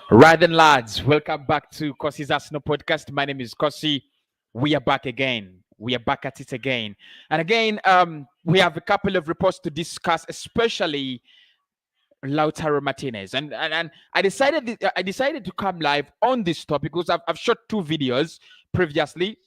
Right then, lads, welcome back to Cossy's Arsenal podcast. My name is Cossy. We are back again. We are back at it again. And again, we have a couple of reports to discuss, especially Lautaro Martinez. And I decided to come live on this topic because I've shot two videos previously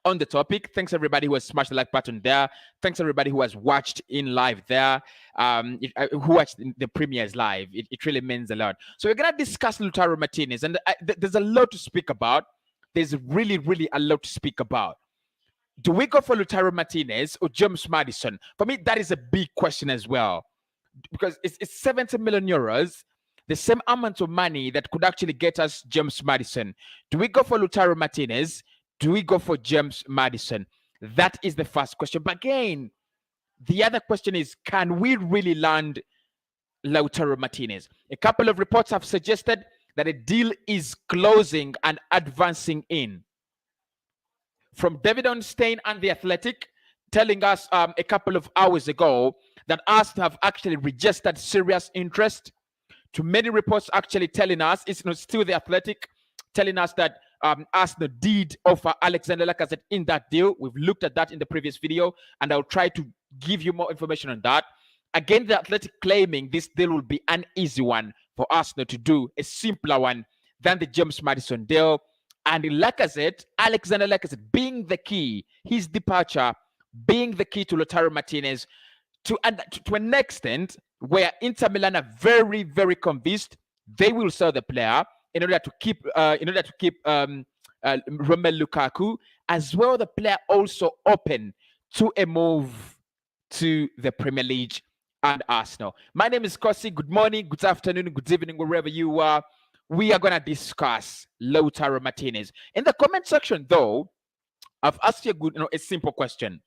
on the topic. Thanks everybody who has smashed the like button there. Thanks everybody who has watched in live there. Who watched the premieres live. It really means a lot. So we're gonna discuss Lautaro Martinez, and there's a lot to speak about. There's really a lot to speak about. Do we go for Lautaro Martinez or James Maddison? For me, that is a big question as well, because it's 70 million euros, the same amount of money that could actually get us James Maddison. Do we go for Lautaro Martinez? Do we go for James Maddison? That is the first question. But again, the other question is, can we really land Lautaro Martinez? A couple of reports have suggested that a deal is closing and advancing in. From David Onstein and The Athletic, telling us a couple of hours ago that Arsenal have actually registered serious interest. To many reports actually telling us, it's still The Athletic, telling us that Arsenal did offer Alexander Lacazette in that deal. We've looked at that in the previous video, and I'll try to give you more information on that. Again, The Athletic claiming this deal will be an easy one for Arsenal to do, a simpler one than the James Maddison deal. And in Lacazette, Alexander Lacazette being the key, his departure being the key to Lautaro Martinez to an extent where Inter Milan are very convinced they will sell the player in order to keep Romelu Lukaku, as well. The player also open to a move to the Premier League and Arsenal. My name is Cossy. Good morning, good afternoon, good evening, wherever you are. We are going to discuss Lautaro Martinez. In the comment section, though, I've asked you a simple question.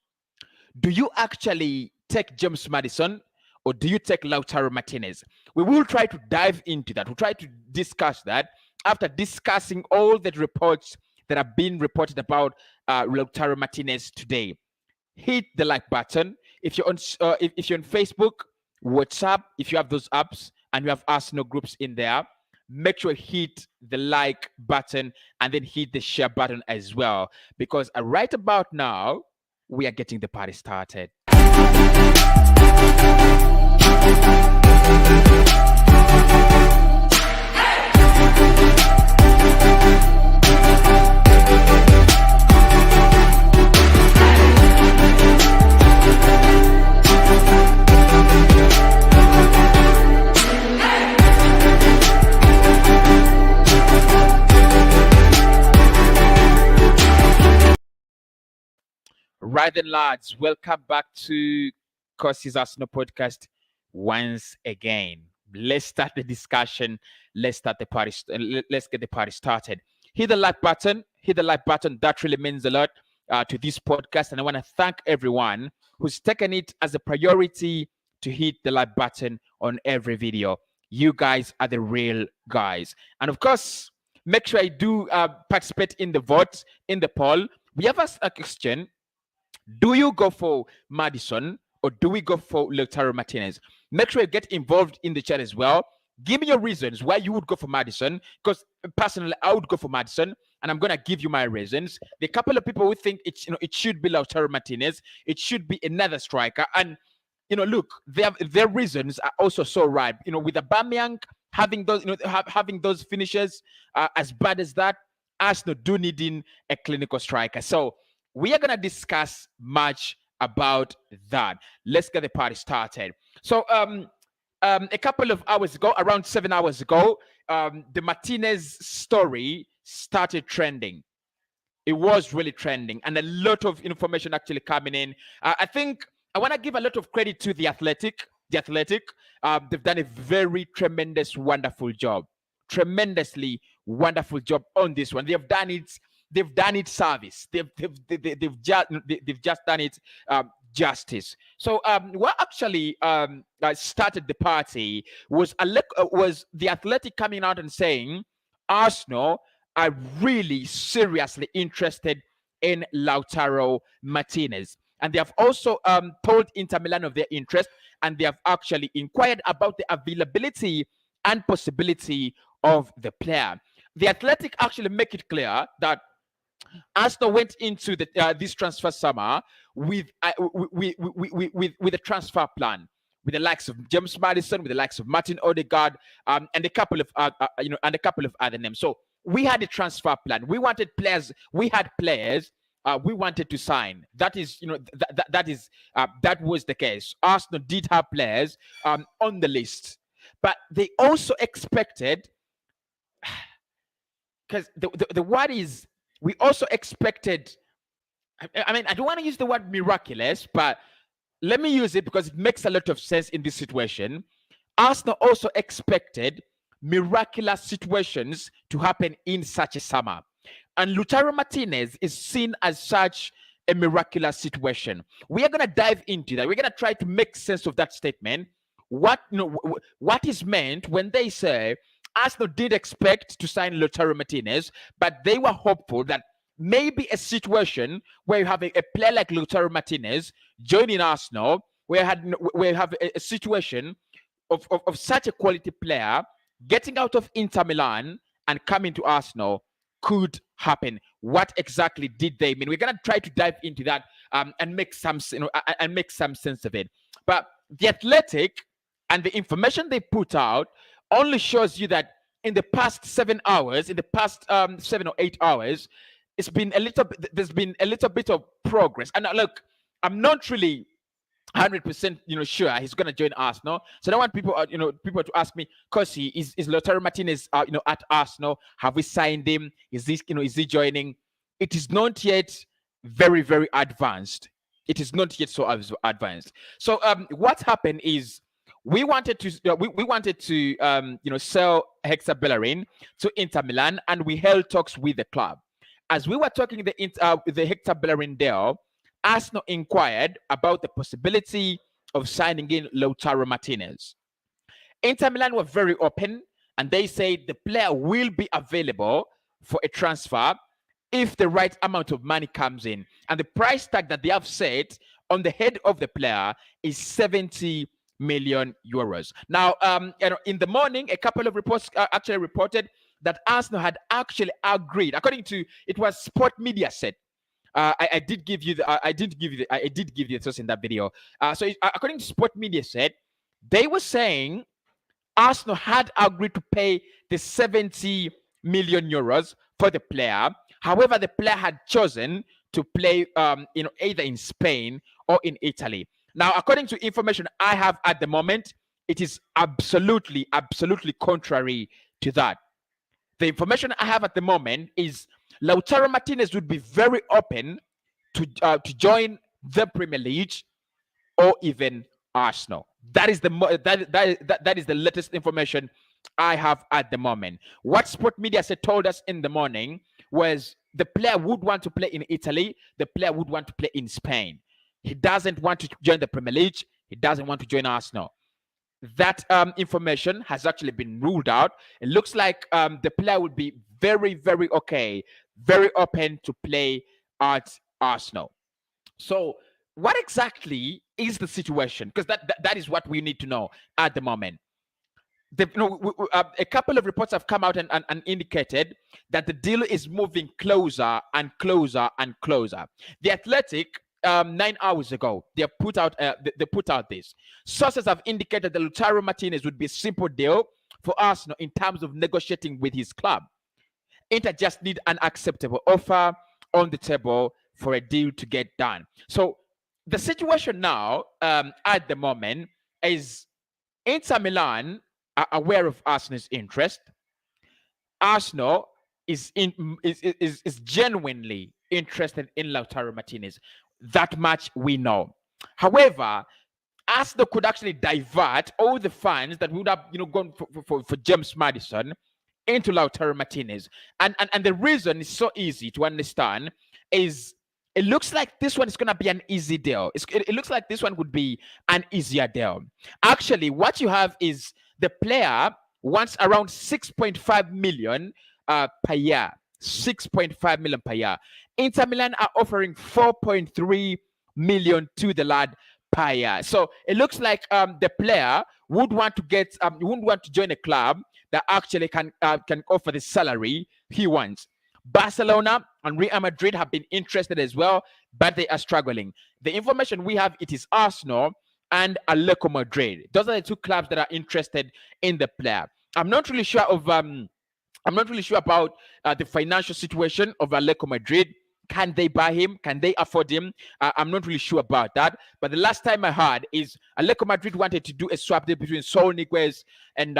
Do you actually take James Maddison or do you take Lautaro Martinez? We will try to dive into that. We'll try to discuss that after discussing all the reports that have been reported about Lautaro Martinez today. Hit the like button. If you're on Facebook, WhatsApp, if you have those apps and you have Arsenal groups in there, make sure you hit the like button and then hit the share button as well, because right about now we are getting the party started. Right then, lads, welcome back to Cossy's Arsenal podcast once again. Let's start the discussion. Let's start the party. Let's get the party started. Hit the like button. Hit the like button. That really means a lot to this podcast, and I want to thank everyone who's taken it as a priority to hit the like button on every video. You guys are the real guys, and of course, make sure I do participate in the vote, in the poll. We have asked a question. Do you go for Maddison or do we go for Lautaro Martinez? Make sure you get involved in the chat as well. Give me your reasons why you would go for Maddison, because personally, I would go for Maddison, and I'm going to give you my reasons. There are a couple of people who think it should be Lautaro Martinez. It should be another striker. And, look, their reasons are also so right. With Aubameyang having those finishes as bad as that, Arsenal do need in a clinical striker. So we are going to discuss much about that. Let's get the party started. So a couple of hours ago, around 7 hours ago, the Martinez story started trending. It was really trending, and a lot of information actually coming in. I think I want to give a lot of credit to The Athletic. The Athletic, they've done a very tremendous, wonderful job. Tremendously wonderful job on this one. They've done it service. They've just done it justice. So what actually started the party was The Athletic coming out and saying Arsenal are really seriously interested in Lautaro Martinez, and they have also told Inter Milan of their interest, and they have actually inquired about the availability and possibility of the player. The Athletic actually make it clear that Arsenal went into this transfer summer with a transfer plan with the likes of James Maddison, with the likes of Martin Odegaard, and a couple of and a couple of other names. So we had a transfer plan. We wanted players. We had players. We wanted to sign. That is, that was the case. Arsenal did have players on the list, but they also expected. Because the word is, we also expected, I mean, I don't want to use the word miraculous, but let me use it because it makes a lot of sense in this situation. Arsenal also expected miraculous situations to happen in such a summer. And Lautaro Martinez is seen as such a miraculous situation. We are going to dive into that. We're going to try to make sense of that statement. What is meant when they say Arsenal did expect to sign Lautaro Martinez, but they were hopeful that maybe a situation where you have a player like Lautaro Martinez joining Arsenal, where you have a situation of such a quality player getting out of Inter Milan and coming to Arsenal could happen. What exactly did they mean? We're gonna try to dive into that and make some sense of it. But the Athletic and the information they put out only shows you that in the past 7 hours, in the past 7 or 8 hours, there's been a little bit of progress. And look, I'm not really 100% sure he's going to join Arsenal. So I don't want people to ask me, Cossy, is Lautaro Martinez at Arsenal? Have we signed him? Is he joining? It is not yet very, very advanced. It is not yet so advanced. So what happened is, we wanted to sell Hector Bellerin to Inter Milan, and we held talks with the club. As we were talking the Hector Bellerin deal, Arsenal inquired about the possibility of signing in Lautaro Martinez. Inter Milan were very open, and they said the player will be available for a transfer if the right amount of money comes in. And the price tag that they have set on the head of the player is 70 million euros. Now, in the morning, a couple of reports actually reported that Arsenal had actually agreed. According to, it was Sport Media said. I did give you the source in that video. According to Sport Media said, they were saying Arsenal had agreed to pay the 70 million euros for the player. However, the player had chosen to play either in Spain or in Italy. Now, according to information I have at the moment, it is absolutely contrary to that. The information I have at the moment is Lautaro Martinez would be very open to join the Premier League or even Arsenal. That is that is the latest information I have at the moment. What Sport Media said told us in the morning was the player would want to play in Italy, the player would want to play in Spain. He doesn't want to join the Premier League. He doesn't want to join Arsenal. That information has actually been ruled out. It looks like the player would be very, very very open to play at Arsenal. So what exactly is the situation? Because that is what we need to know at the moment. A couple of reports have come out and indicated that the deal is moving closer and closer and closer. The Athletic, 9 hours ago, they put out this. Sources have indicated that Lautaro Martinez would be a simple deal for Arsenal in terms of negotiating with his club. Inter just need an acceptable offer on the table for a deal to get done. So the situation now, at the moment, is Inter Milan are aware of Arsenal's interest. Arsenal is genuinely interested in Lautaro Martinez. That much we know. However, Arsenal could actually divert all the funds that would have gone for James Maddison into Lautaro Martinez. And the reason is so easy to understand is it looks like this one is going to be an easy deal. It looks like this one would be an easier deal. Actually, what you have is the player wants around 6.5 million per year. 6.5 million per year. Inter Milan are offering 4.3 million to the lad per year. So it looks like the player would want to join a club that actually can offer the salary he wants. Barcelona and Real Madrid have been interested as well, but they are struggling. The information we have, it is Arsenal and Atletico Madrid. Those are the two clubs that are interested in the player. I'm not really sure about the financial situation of Atletico Madrid. Can they buy him? Can they afford him? I'm not really sure about that. But the last time I heard is Atletico Madrid wanted to do a swap deal between Saul Niguez and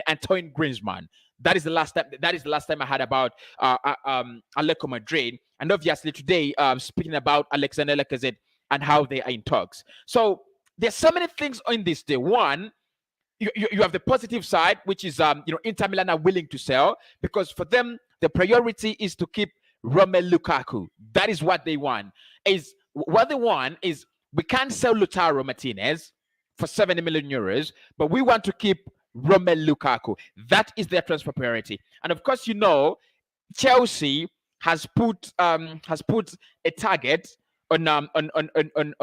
Antoine Griezmann. That is the last time I heard about Atletico Madrid. And obviously today, speaking about Alexander Lacazette and how they are in talks. So there's so many things in this day. One, you have the positive side, which is Inter Milan are willing to sell, because for them the priority is to keep Romelu Lukaku. That is what they want. What they want is, we can't sell Lautaro Martinez for 70 million euros, but we want to keep Romelu Lukaku. That is their transfer priority. And of course, Chelsea has put a target on Romelu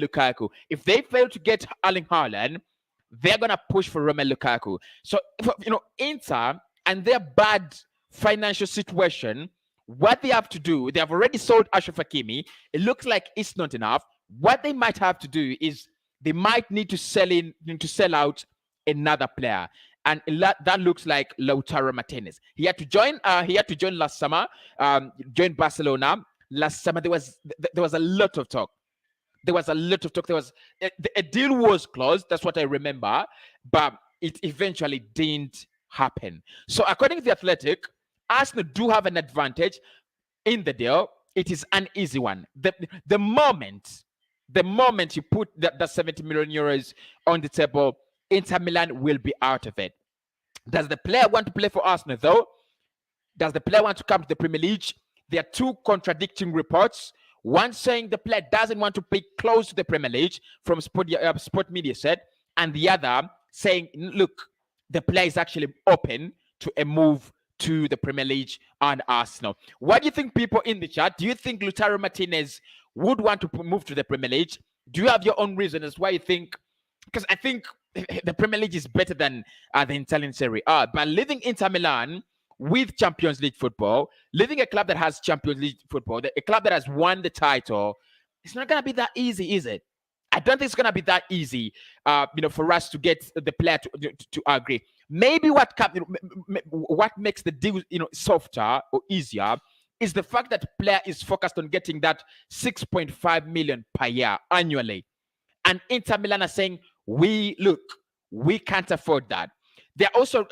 Lukaku. If they fail to get Erling Haaland, they're gonna push for Romelu Lukaku. So Inter and their bad financial situation, what they have to do, they have already sold Achraf Hakimi. It looks like it's not enough. What they might have to do is they might need to sell out another player, and that looks like Lautaro Martinez. He had to join last summer, join Barcelona last summer. There was a lot of talk. There was a deal was closed. That's what I remember, but it eventually didn't happen. So according to the Athletic, Arsenal do have an advantage in the deal. It is an easy one. The moment you put that 70 million euros on the table, Inter Milan will be out of it. Does the player want to play for Arsenal though? Does the player want to come to the Premier League? There are two contradicting reports. One saying the player doesn't want to be close to the Premier League from Sport Media said, and the other saying, look, the player is actually open to a move to the Premier League and Arsenal. What do you think, people in the chat? Do you think Lautaro Martinez would want to move to the Premier League? Do you have your own reasons why you think? Because I think the Premier League is better than the Italian Serie A. But living Inter Milan with Champions League football, living a club that has Champions League football, a club that has won the title, it's not going to be that easy, is it? I don't think it's going to be that easy, for us to get the player to agree. Maybe what makes the deal, softer or easier is the fact that the player is focused on getting that 6.5 million per year annually, and Inter Milan are saying, we can't afford that. There are also,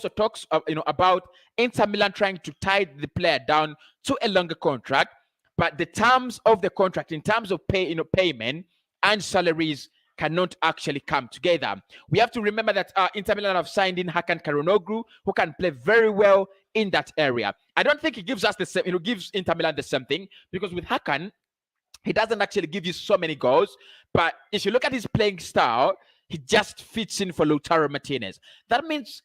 talks, about Inter Milan trying to tie the player down to a longer contract, but the terms of the contract, in terms of payment and salaries, cannot actually come together. We have to remember that Inter Milan have signed in Hakan Çalhanoğlu, who can play very well in that area. I don't think he gives us the same, gives Inter Milan the same thing, because with Hakan, he doesn't actually give you so many goals. But if you look at his playing style, he just fits in for Lautaro Martinez. That means,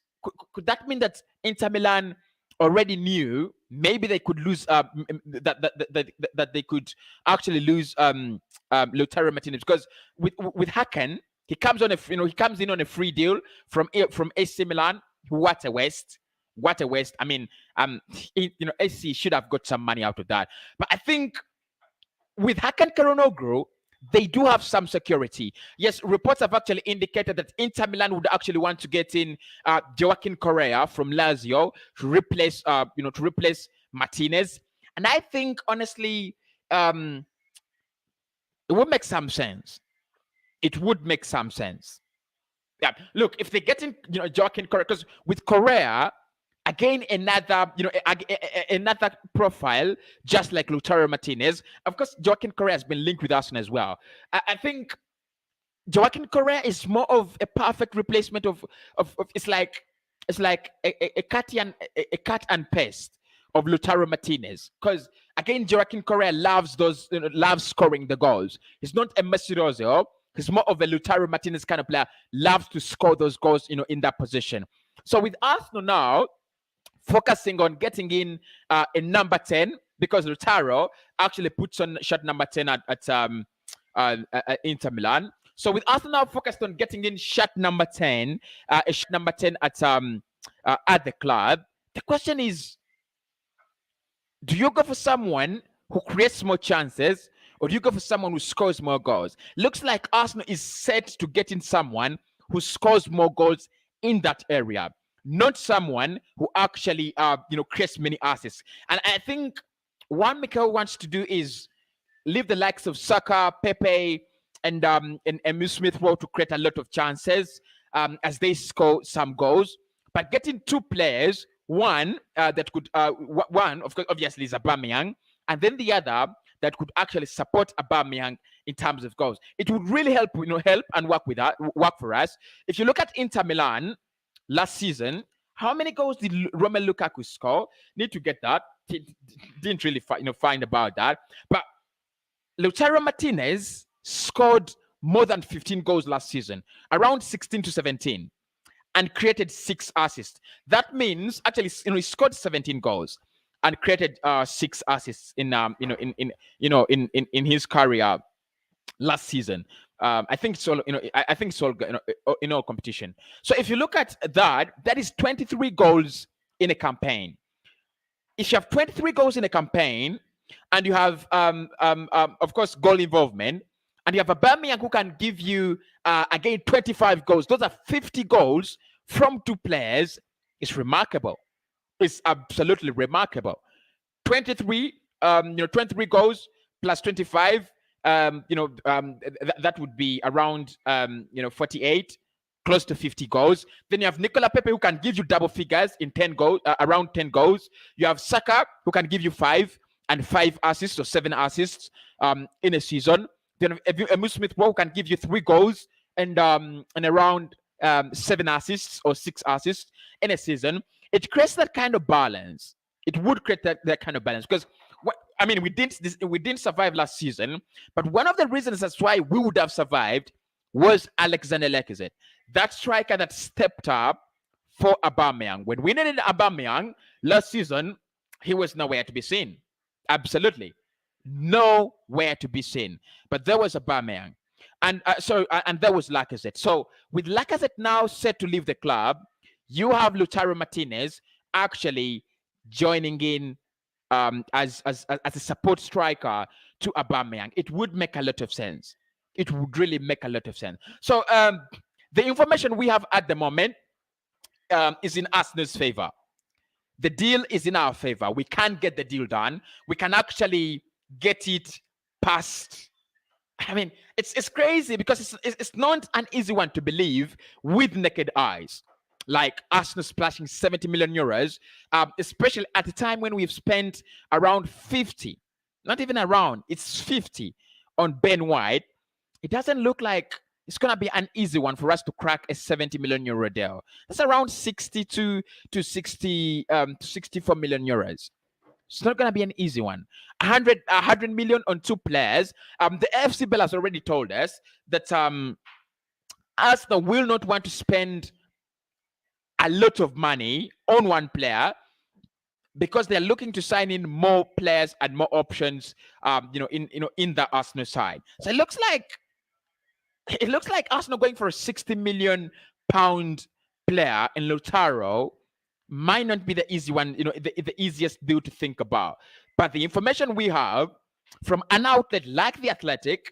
could that mean that Inter Milan already knew maybe they could lose, that they could actually lose Lautaro Martinez? Because with Hakan, he comes in on a free deal from AC Milan. What a waste! I mean, AC should have got some money out of that. But I think with Hakan Çalhanoğlu, they do have some security. Yes, reports have actually indicated that Inter Milan would actually want to get in Joaquin Correa from Lazio to replace Martinez. And I think, honestly, it would make some sense. It would make some sense. Yeah, look, if they get in, Joaquin Correa, because with Correa, again, another profile, just like Lautaro Martinez. Of course, Joaquin Correa has been linked with Arsenal as well. I think Joaquin Correa is more of a perfect replacement of it's like a cut and paste of Lautaro Martinez. Because again, Joaquin Correa loves loves scoring the goals. He's not a Messi Ozil. He's more of a Lautaro Martinez kind of player. Loves to score those goals, in that position. So with Arsenal now focusing on getting in a number 10, because Lautaro actually puts on shot number 10 at Inter Milan. So with Arsenal focused on getting in shot number 10, a shot number 10 at the club, the question is, do you go for someone who creates more chances, or do you go for someone who scores more goals? Looks like Arsenal is set to get in someone who scores more goals in that area, not someone who actually creates many assists. And I think what Mikel wants to do is leave the likes of Saka, Pepe, and Emile Smith Rowe to create a lot of chances as they score some goals, but getting two players, one that could one of course obviously is Aubameyang, and then the other that could actually support Aubameyang in terms of goals. It would really help and work for us. If you look at Inter Milan last season, how many goals did Romelu Lukaku score? Need to get that. Didn't really find about that, but Lautaro Martinez scored more than 15 goals last season, around 16 to 17, and created 6 assists. That means actually, he scored 17 goals and created 6 assists in his career last season. I think it's all I think it's all in all competition. So if you look at that, that is 23 goals in a campaign. If you have 23 goals in a campaign, and you have of course goal involvement, and you have Aubameyang who can give you again 25 goals, those are 50 goals from 2 players. It's remarkable. It's absolutely remarkable. 23 23 goals plus 25, that would be around 48, close to 50 goals. Then you have Nicola Pepe who can give you double figures in 10 goals, around 10 goals. You have Saka who can give you 5 and 5 assists or 7 assists in a season. Then Emile Smith Rowe can give you 3 goals and around 7 assists or 6 assists in a season. It creates that kind of balance. It would create that kind of balance, because we didn't survive last season, but one of the reasons that's why we would have survived was Alexander Lacazette, that striker that stepped up for Aubameyang. When we needed Aubameyang last season, he was nowhere to be seen. Absolutely nowhere to be seen. But there was Aubameyang, and there was Lacazette. So with Lacazette now set to leave the club, you have Lautaro Martinez actually joining in as a support striker to Aubameyang. It would make a lot of sense. It would really make a lot of sense. So the information we have at the moment is in Arsenal's favor. The deal is in our favor. We can get the deal done. We can actually get it past. It's crazy because it's not an easy one to believe with naked eyes. Like Arsenal splashing 70 million euros, especially at a time when we've spent around 50, not even around, it's 50 on Ben White. It doesn't look like it's going to be an easy one for us to crack a 70 million euro deal. That's around 62 to 60 to 64 million euros. It's not going to be an easy one. 100 million on 2 players. The FC Bell has already told us that Arsenal will not want to spend a lot of money on one player because they're looking to sign in more players and more options, in the Arsenal side. So it looks like Arsenal going for a 60 million pound player in Lautaro might not be the easy one, the easiest deal to think about. But the information we have from an outlet like The Athletic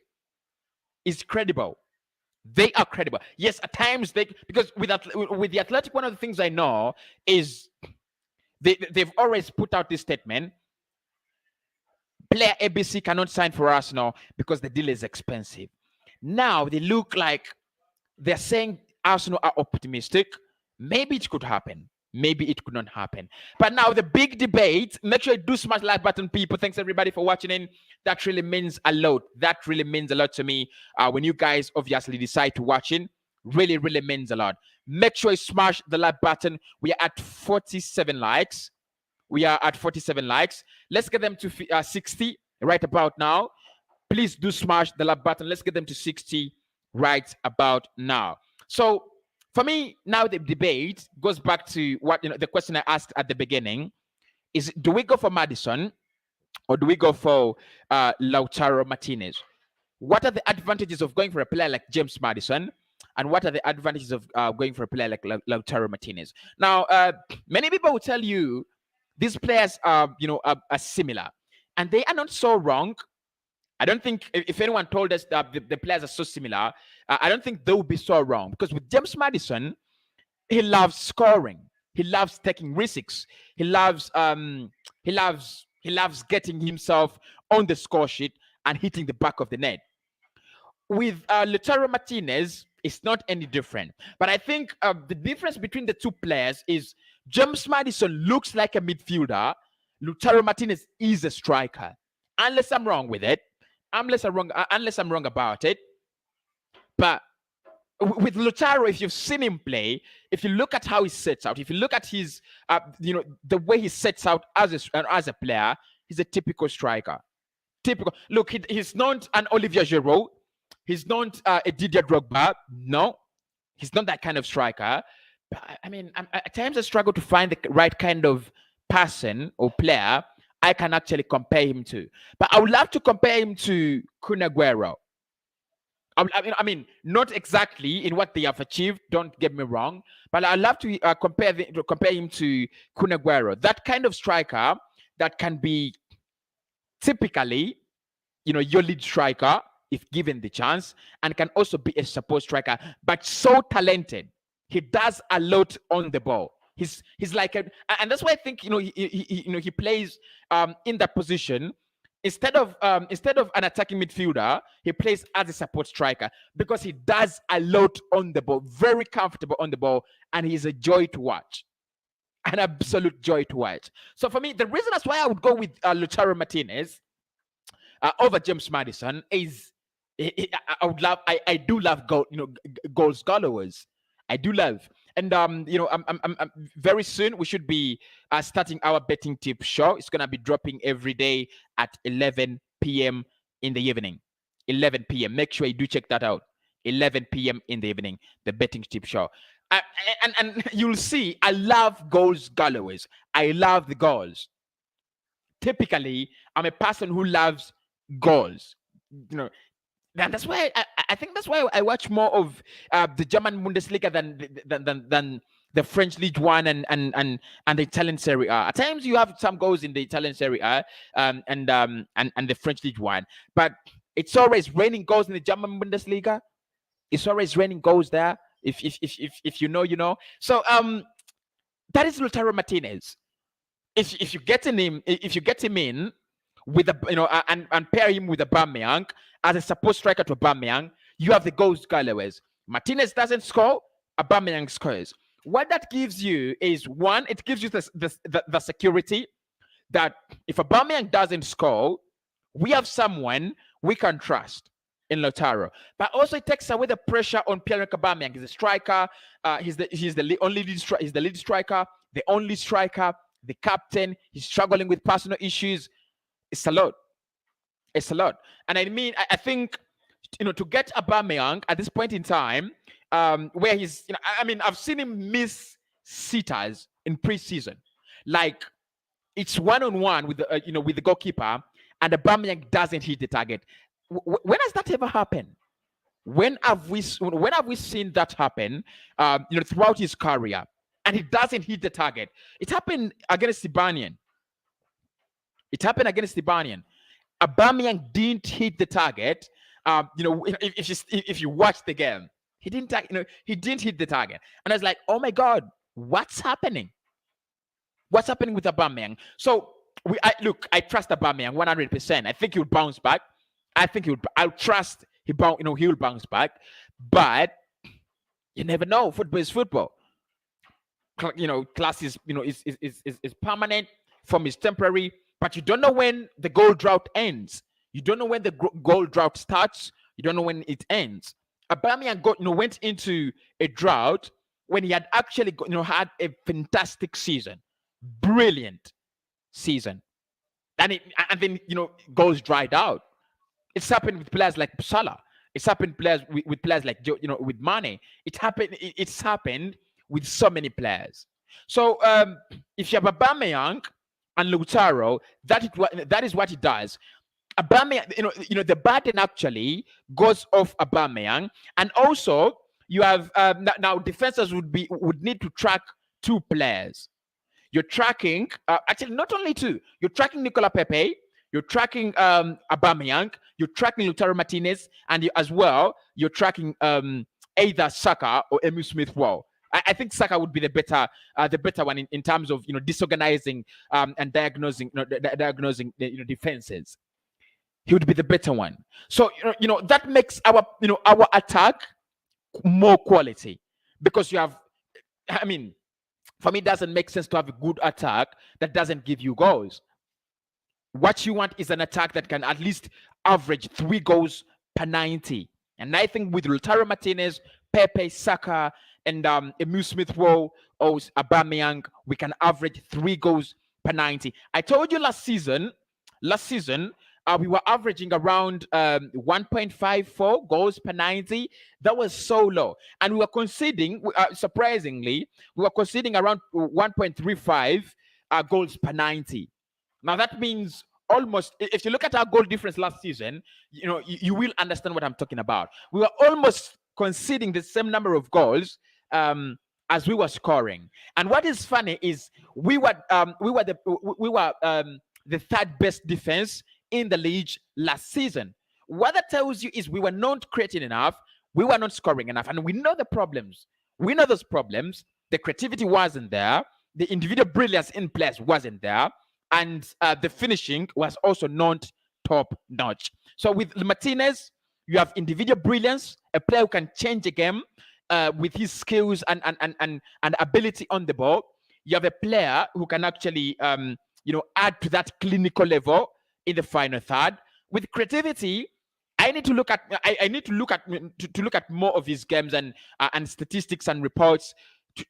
is credible. They are credible. Yes, at times because with The Athletic, one of the things I know is they've always put out this statement: player ABC cannot sign for Arsenal because the deal is expensive. Now they look like they're saying Arsenal are optimistic. Maybe it could happen. Maybe it could not happen. But now the big debate, make sure you do smash the like button, people. Thanks everybody for watching in. That really means a lot. That really means a lot to me when you guys obviously decide to watch in. Really, really means a lot. Make sure you smash the like button. We are at 47 likes. Let's get them to 60 right about now. Please do smash the like button. Let's get them to 60 right about now. So for me, now the debate goes back to what the question I asked at the beginning is: do we go for Maddison or do we go for Lautaro Martinez? what are the advantages of going for a player like James Maddison, and what are the advantages of going for a player like Lautaro Martinez? Now, many people will tell you these players are, are similar, and they are not so wrong. I don't think if anyone told us that the players are so similar, I don't think they would be so wrong, because with James Maddison, he loves scoring. He loves taking risks. He loves getting himself on the score sheet and hitting the back of the net. With Lautaro Martinez, it's not any different. But I think the difference between the two players is James Maddison looks like a midfielder. Lautaro Martinez is a striker. Unless I'm wrong with it. Unless I'm wrong about it. But with Lautaro, if you've seen him play, if you look at how he sets out, if you look at his, the way he sets out as a player, he's a typical striker. Typical. Look, he's not an Olivier Giroud. He's not a Didier Drogba. No, he's not that kind of striker. But I mean, at times I struggle to find the right kind of person or player I can actually compare him to. But I would love to compare him to Kun Aguero. I mean, not exactly in what they have achieved. Don't get me wrong, but I'd love to compare him to Kun Aguero. That kind of striker that can be typically, your lead striker if given the chance, and can also be a support striker, but so talented. He does a lot on the ball. He's like and that's why I think he plays in that position. Instead of an attacking midfielder, he plays as a support striker because he does a lot on the ball, very comfortable on the ball, and he's a joy to watch, an absolute joy to watch. So for me, the reason that's why I would go with Lautaro Martinez over James Maddison is I do love goals followers. I do love. And I'm very soon we should be starting our betting tip show. It's gonna be dropping every day at 11 p.m. in the evening. 11 p.m. Make sure you do check that out. 11 p.m. in the evening, the betting tip show. And you'll see, I love goals galloways. I love the goals. Typically, I'm a person who loves goals. And that's why I think that's why I watch more of the German Bundesliga than the French League One and the Italian Serie A. At times you have some goals in the Italian Serie A and the French League One, but it's always raining goals in the German Bundesliga. It's always raining goals there. If you know. So that is Lautaro Martinez. If you get him in with and pair him with Aubameyang as a support striker to Aubameyang, you have the goals galloways. Martinez doesn't score, Aubameyang scores. What that gives you is, one, it gives you the security that if Aubameyang doesn't score, we have someone we can trust in Lautaro. But also it takes away the pressure on Pierre-Emerick Aubameyang. He's a striker. He's the lead striker, the only striker, the captain. He's struggling with personal issues. It's a lot. It's a lot. And I mean, I think, to get Aubameyang at this point in time, where he's, I've seen him miss sitters in preseason. Like, it's one-on-one with the goalkeeper, and Aubameyang doesn't hit the target. When has that ever happened? When have we seen that happen, throughout his career, and he doesn't hit the target? It happened against Sibanian. Aubameyang didn't hit the target. If you watch the game, he didn't hit the target. And I was like, oh my God, what's happening? What's happening with Aubameyang? So I trust Aubameyang 100%. I think he'll bounce back. I'll trust he'll bounce back. But you never know. Football is football. Class is permanent, form is temporary. But you don't know when the goal drought ends. You don't know when the goal drought starts. You don't know when it ends. Aubameyang went into a drought when he had actually had a fantastic season, brilliant season, and then goals dried out. It's happened with players like Salah. It's happened with players like with Mane. It's happened with so many players. So if you have Aubameyang and Lautaro, that is what he does. Aubameyang, the burden actually goes off Aubameyang, and also you have now defenders would need to track two players. You're tracking actually not only two. You're tracking Nicola Pepe. You're tracking Aubameyang. You're tracking Lautaro Martinez, and as well you're tracking either Saka or Emile Smith Rowe. I think Saka would be the better one in terms of disorganizing and diagnosing diagnosing defenses. He would be the better one. So that makes our our attack more quality, because you have, I mean, for me, it doesn't make sense to have a good attack that doesn't give you goals. What you want is an attack that can at least average 3 goals per 90. And I think with Lautaro Martinez, Pepe, Saka, and Emile Smith Rowe or Aubameyang, we can average 3 goals per 90. I told you last season, we were averaging around 1.54 goals per 90. That was so low. And we were conceding, surprisingly, around 1.35 goals per 90. Now, that means almost, if you look at our goal difference last season, you will understand what I'm talking about. We were almost conceding the same number of goals as we were scoring. And what is funny is we were the third best defense in the league last season. What that tells you is we were not creating enough, we were not scoring enough, and we know the problems. We know those problems. The creativity wasn't there, the individual brilliance in place wasn't there, and the finishing was also not top notch. So with Martinez, you have individual brilliance, a player who can change a game with his skills and ability on the ball. You have a player who can actually add to that clinical level in the final third. With creativity, I need to look at more of his games and statistics and reports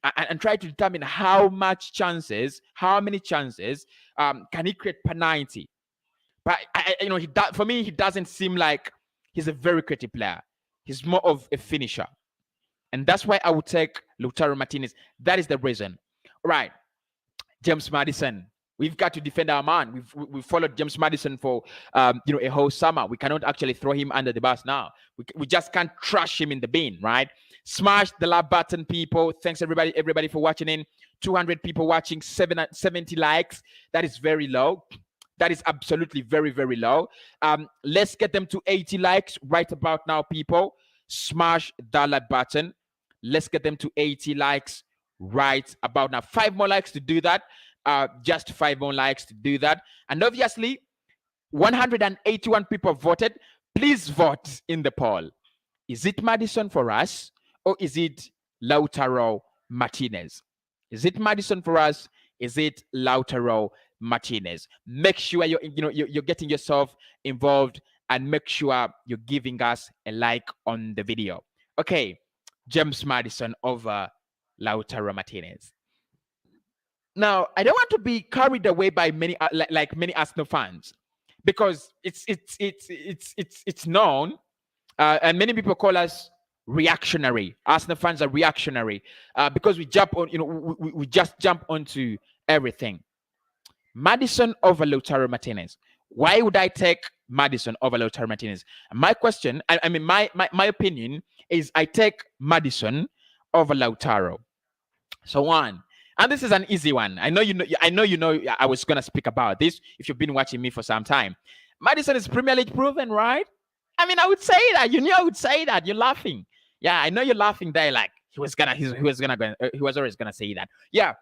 and try to determine how many chances can he create per 90. But for me, he doesn't seem like he's a very creative player. He's more of a finisher, and that's why I would take Lautaro Martinez. That is the reason. All right, James Maddison. We've got to defend our man. We've followed James Maddison for a whole summer. We cannot actually throw him under the bus now. We just can't trash him in the bin, right? Smash the like button, people. Thanks everybody for watching in. 200 people watching, 70 likes. That is very low. That is absolutely very, very low. Let's get them to 80 likes right about now, people. Smash the like button. Let's get them to 80 likes right about now. 5 more likes to do that. Just 5 more likes to do that. And obviously, 181 people voted. Please vote in the poll. Is it Maddison for us, or is it Lautaro Martinez? Is it Maddison for us? Is it Lautaro Martinez? Make sure you're getting yourself involved, and make sure you're giving us a like on the video. Okay, James Maddison over Lautaro Martinez. Now, I don't want to be carried away by many many Arsenal fans, because it's known, and many people call us reactionary. Arsenal fans are reactionary because we jump on, we just jump onto everything. Maddison over Lautaro Martinez. Why would I take Maddison over Lautaro Martinez? My question, my opinion is I take Maddison over Lautaro. So one. And this is an easy one. I know I was gonna speak about this if you've been watching me for some time. Maddison is Premier League proven, right? I would say that. You knew I would say that. You're laughing. Yeah, I know you're laughing there. Like he was always gonna say that. Yeah,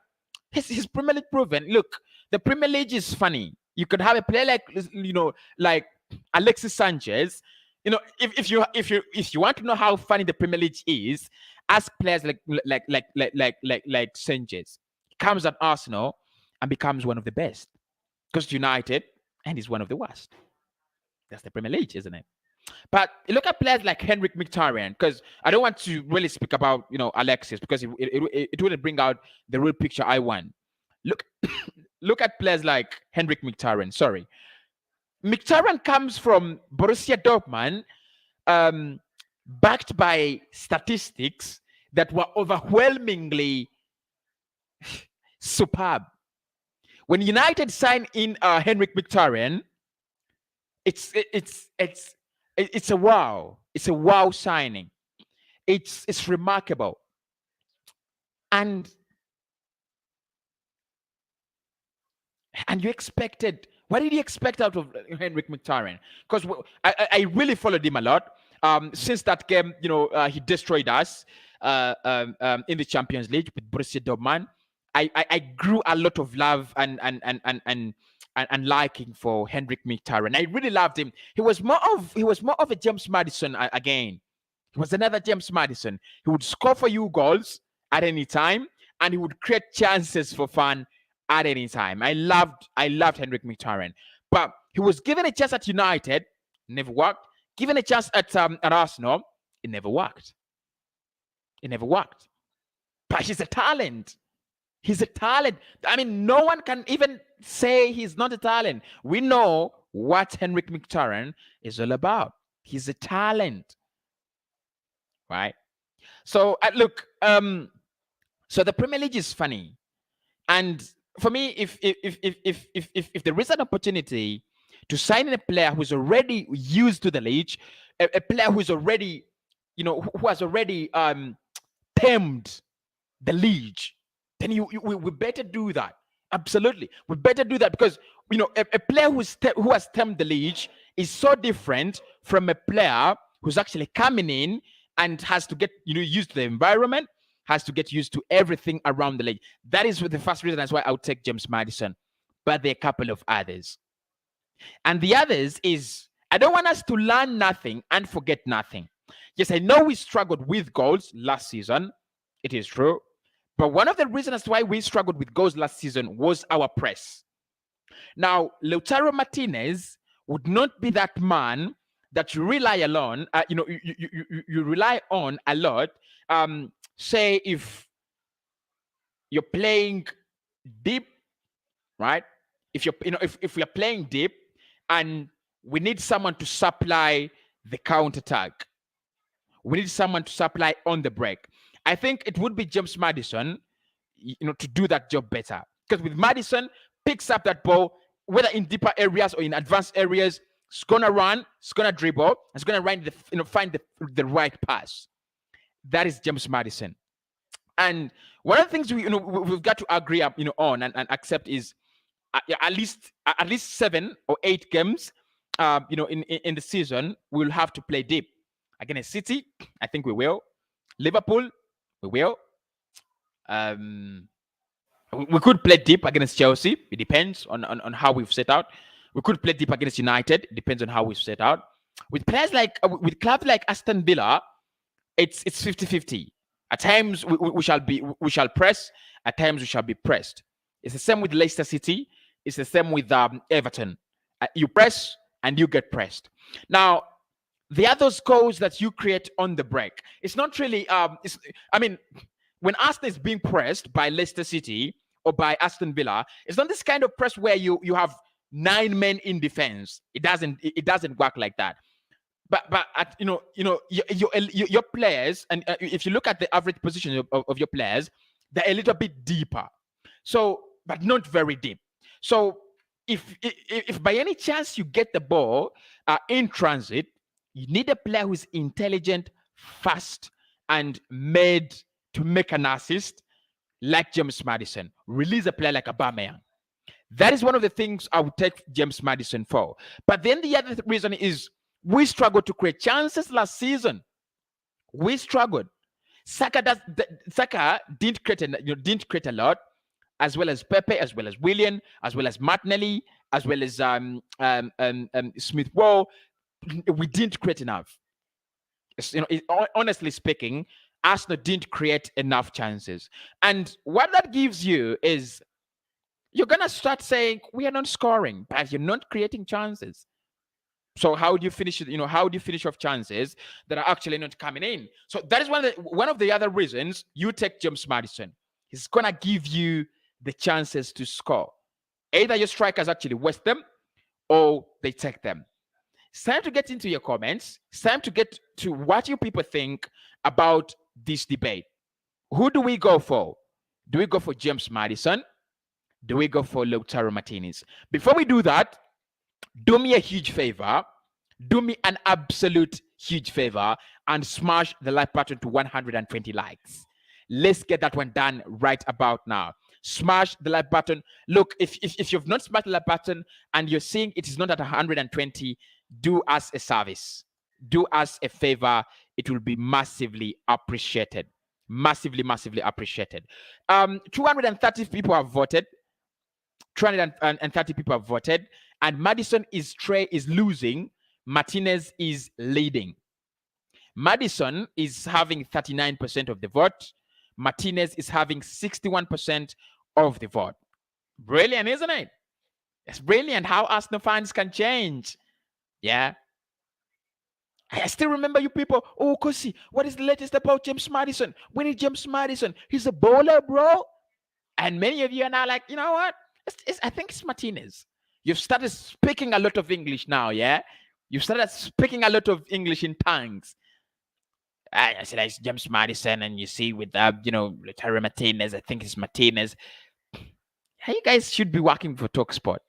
he's Premier League proven. Look, the Premier League is funny. You could have a player like Alexis Sanchez. If you want to know how funny the Premier League is, ask players like Sanchez. Comes at Arsenal and becomes one of the best. Goes to United and is one of the worst. That's the Premier League, isn't it? But look at players like Henrik Mkhitaryan, because I don't want to really speak about Alexis, because it wouldn't bring out the real picture I want. Look at players like Henrik Mkhitaryan. Sorry, Mkhitaryan comes from Borussia Dortmund, backed by statistics that were overwhelmingly superb. When United signed in Henrik Mkhitaryan, It's a wow. It's a wow signing. It's remarkable. And you expected, what did you expect out of Henrik Mkhitaryan? Because I really followed him a lot. Since that game, he destroyed us in the Champions League with Borussia Dortmund. I grew a lot of love and liking for Henrik Mkhitaryan. I really loved him. He was more of a James Maddison again. He was another James Maddison. He would score for you goals at any time, and he would create chances for fun at any time. I loved Henrik Mkhitaryan, but he was given a chance at United, never worked. Given a chance at Arsenal, it never worked. It never worked. But he's a talent. He's a talent. I mean, no one can even say he's not a talent. We know what Henrik Mkhitaryan is all about. He's a talent, right? So look, so the Premier League is funny, and for me, if there is an opportunity to sign in a player who's already used to the league, a player who's already, who has already tamed the league, then we better do that. Absolutely, we better do that, because a player who has tamed the league is so different from a player who's actually coming in and has to get used to the environment, has to get used to everything around the league. That is the first reason. That's why I would take James Maddison. But there are a couple of others. And the others is, I don't want us to learn nothing and forget nothing. Yes, I know we struggled with goals last season. It is true. But one of the reasons why we struggled with goals last season was our press. Now, Lautaro Martinez would not be that man that you rely on, you rely on a lot. Say if you're playing deep, right? If you're, if we're playing deep and we need someone to supply the counter attack, we need someone to supply on the break. I think it would be James Maddison, to do that job better. Because with Maddison, picks up that ball, whether in deeper areas or in advanced areas, it's gonna run, it's gonna dribble, it's gonna find the right pass. That is James Maddison. And one of the things we've got to agree on and accept is at least 7 or 8 games in the season we'll have to play deep. Against City, I think we will. Liverpool, we will. We could play deep against Chelsea. It depends on how we've set out. We could play deep against United. It depends on how we've set out. With players with clubs like Aston Villa, it's 50-50. At times we shall press. At times we shall be pressed. It's the same with Leicester City. It's the same with Everton. You press and you get pressed. Now, the other goals that you create on the break, it's not really. When Arsenal is being pressed by Leicester City or by Aston Villa, it's not this kind of press where you have 9 men in defense. It doesn't work like that. But your players, and if you look at the average position of your players, they're a little bit deeper. So, but not very deep. So if by any chance you get the ball in transit, you need a player who's intelligent, fast, and made to make an assist, like James Maddison. Release a player like Aubameyang. That is one of the things I would take James Maddison for. But then the other reason is we struggled to create chances last season. We struggled. Saka didn't create a lot, as well as Pepe, as well as Willian, as well as Martinelli, as well as Smith Rowe. We didn't create enough. Honestly speaking, Arsenal didn't create enough chances. And what that gives you is you're going to start saying, we are not scoring, but you're not creating chances. So how do you finish it? How do you finish off chances that are actually not coming in? So that is one of the other reasons you take James Maddison. He's going to give you the chances to score. Either your strikers actually waste them or they take them. It's time to get into your comments. It's time to get to what you people think about this debate. Who do we go for? Do we go for James Maddison? Do we go for Lautaro Martinez? Before we do that, do me a huge favor, do me an absolute huge favor, and smash the like button to 120 likes. Let's get that one done right about now. Smash the like button. Look, if you've not smashed the like button and you're seeing it is not at 120, do us a service. Do us a favor. It will be massively appreciated. Massively appreciated. 230 people have voted. 230 people have voted, and Madison is losing. Martinez is leading. Madison is having 39% of the vote. Martinez is having 61% of the vote. Brilliant, isn't it? It's brilliant how Arsenal fans can change. Yeah. I still remember you people. Oh, Cossy, what is the latest about James Madison? We need James Madison. He's a bowler, bro. And many of you are now like, you know what? I think it's Martinez. You've started speaking a lot of English now, yeah? You've started speaking a lot of English in tongues. I said it's James Madison, and you see with Lautaro Martinez, I think it's Martinez. Hey, you guys should be working for TalkSport,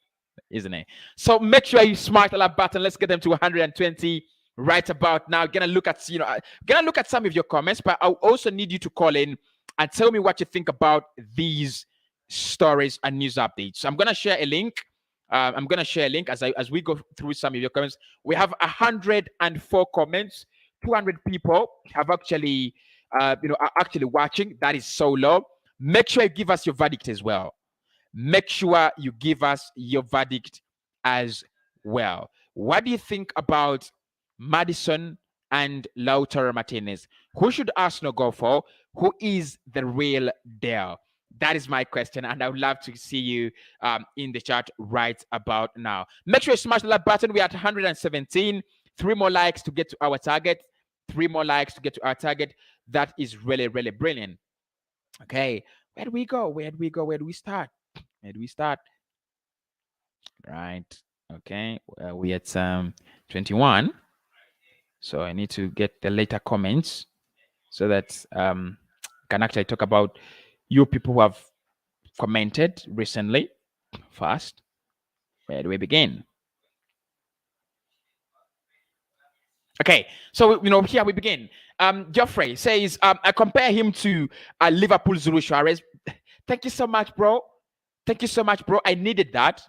isn't it? So make sure you smash the like button. Let's get them to 120 right about now. Gonna look at some of your comments, but I also need you to call in and tell me what you think about these stories and news updates. So I'm gonna share a link. As we go through some of your comments. We have 104 comments. 200 people have actually are actually watching. That is so low. Make sure you give us your verdict as well. Make sure you give us your verdict as well. What do you think about Madison and Lautaro Martinez? Who should Arsenal go for? Who is the real deal? That is my question, and I would love to see you in the chat right about now. Make sure you smash the like button. We're at 117. 3 more likes to get to our target. 3 more likes to get to our target. That is really, really brilliant. Okay, where do we go? Where do we go? Where do we start? Where do we start? Right. Okay, we at 21. So I need to get the later comments so that can actually talk about you people who have commented recently. First, where do we begin? Okay, so here we begin. Geoffrey says, I compare him to Liverpool's Luis Suarez. Thank you so much, bro. Thank you so much, bro. I needed that.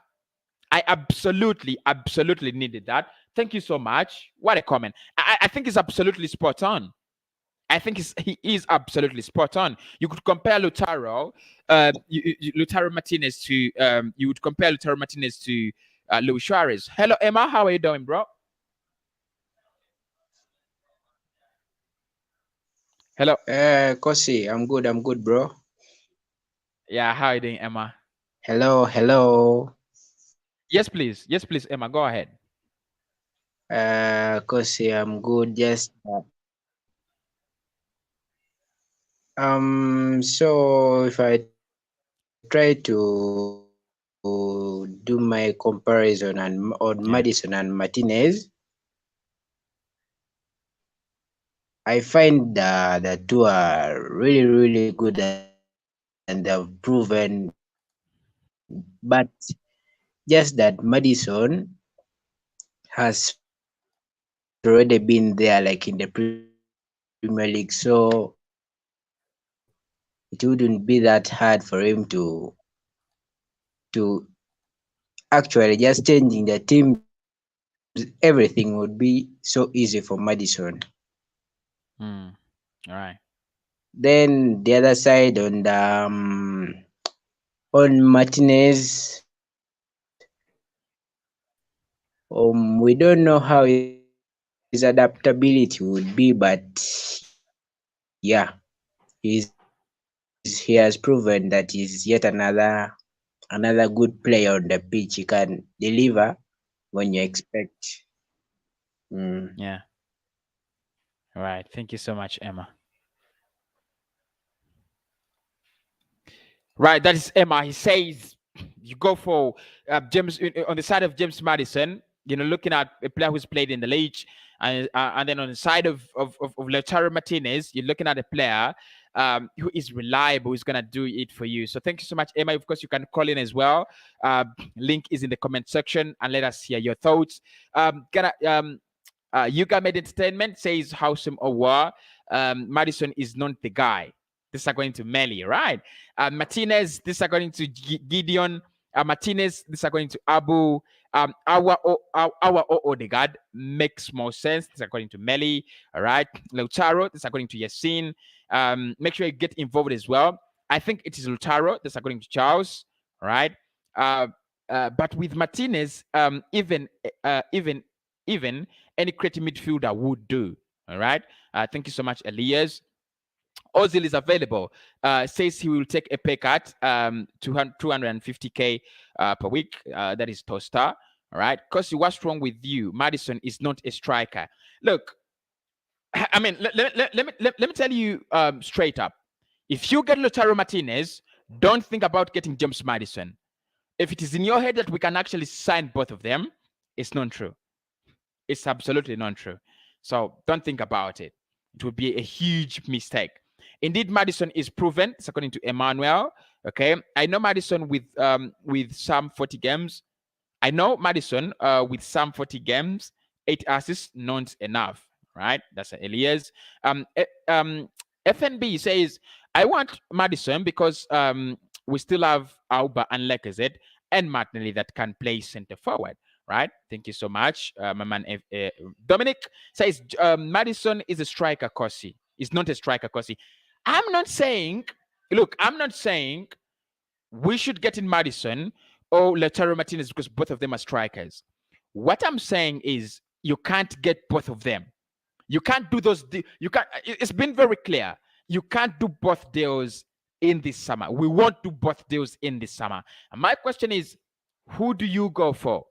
I absolutely needed that. Thank you so much. What a comment. I think he's absolutely spot on. I think he is absolutely spot on. You could compare Lautaro Martinez to you would compare Lautaro Martinez to Luis Suarez. Hello, Emma. How are you doing, bro? Hello. Cossy, I'm good, bro. Yeah, how are you doing, Emma? Hello. Yes, please, Emma. Go ahead. Cossy, I'm good. Just so if I try to do my comparison on Madison and Martinez, I find the two are really, really good and they've proven, but just that Madison has already been there, like in the Premier League, so it wouldn't be that hard for him to actually just changing the teams. Everything would be so easy for Madison. All right. Then the other side on Martinez, we don't know how his adaptability would be, but yeah, he has proven that he's yet another good player on the pitch. He can deliver when you expect. Yeah. All right. Thank you so much, Emma. Right, that is Emma. He says you go for James on the side of James Madison. Looking at a player who's played in the league, and then on the side of Lautaro Martinez, you're looking at a player who is reliable, who's gonna do it for you. So thank you so much, Emma. Of course, you can call in as well. Link is in the comment section, and let us hear your thoughts. Yuga Made Entertainment says Housem Owa. Madison is not the guy. This is according to Melly, right? Martinez, this is according to Gideon. Martinez, this is according to Abu. Our Odegaard makes more sense. This is according to Melly. All right. Lautaro, this is according to Yassine. Make sure you get involved as well. I think it is Lautaro. This is according to Charles. All right. But with Martinez, even any creative midfielder would do. All right. Thank you so much, Elias. Ozil is available. Says he will take a pay cut, 250K per week. That is Toaster. All right. Cossy, what's wrong with you? Madison is not a striker. Look, I mean, let me tell you straight up. If you get Lautaro Martinez, don't think about getting James Madison. If it is in your head that we can actually sign both of them, it's not true. It's absolutely not true. So don't think about it. It would be a huge mistake. Indeed, Madison is proven. It's according to Emmanuel. Okay, I know Madison with some 40 games. I know Madison with some 40 games, 8 assists, not enough. Right? That's Elias. FNB says I want Madison because we still have Auba and Lacazette and Martinelli that can play center forward. Right? Thank you so much, my man. Dominic says Madison is a striker. Cossy is not a striker. Cossy. I'm not saying we should get in Madison or Lautaro Martinez because both of them are strikers. What I'm saying is you can't get both of them. You can't do those. You can't. It's been very clear. You can't do both deals in this summer. We won't do both deals in this summer. And my question is, who do you go for?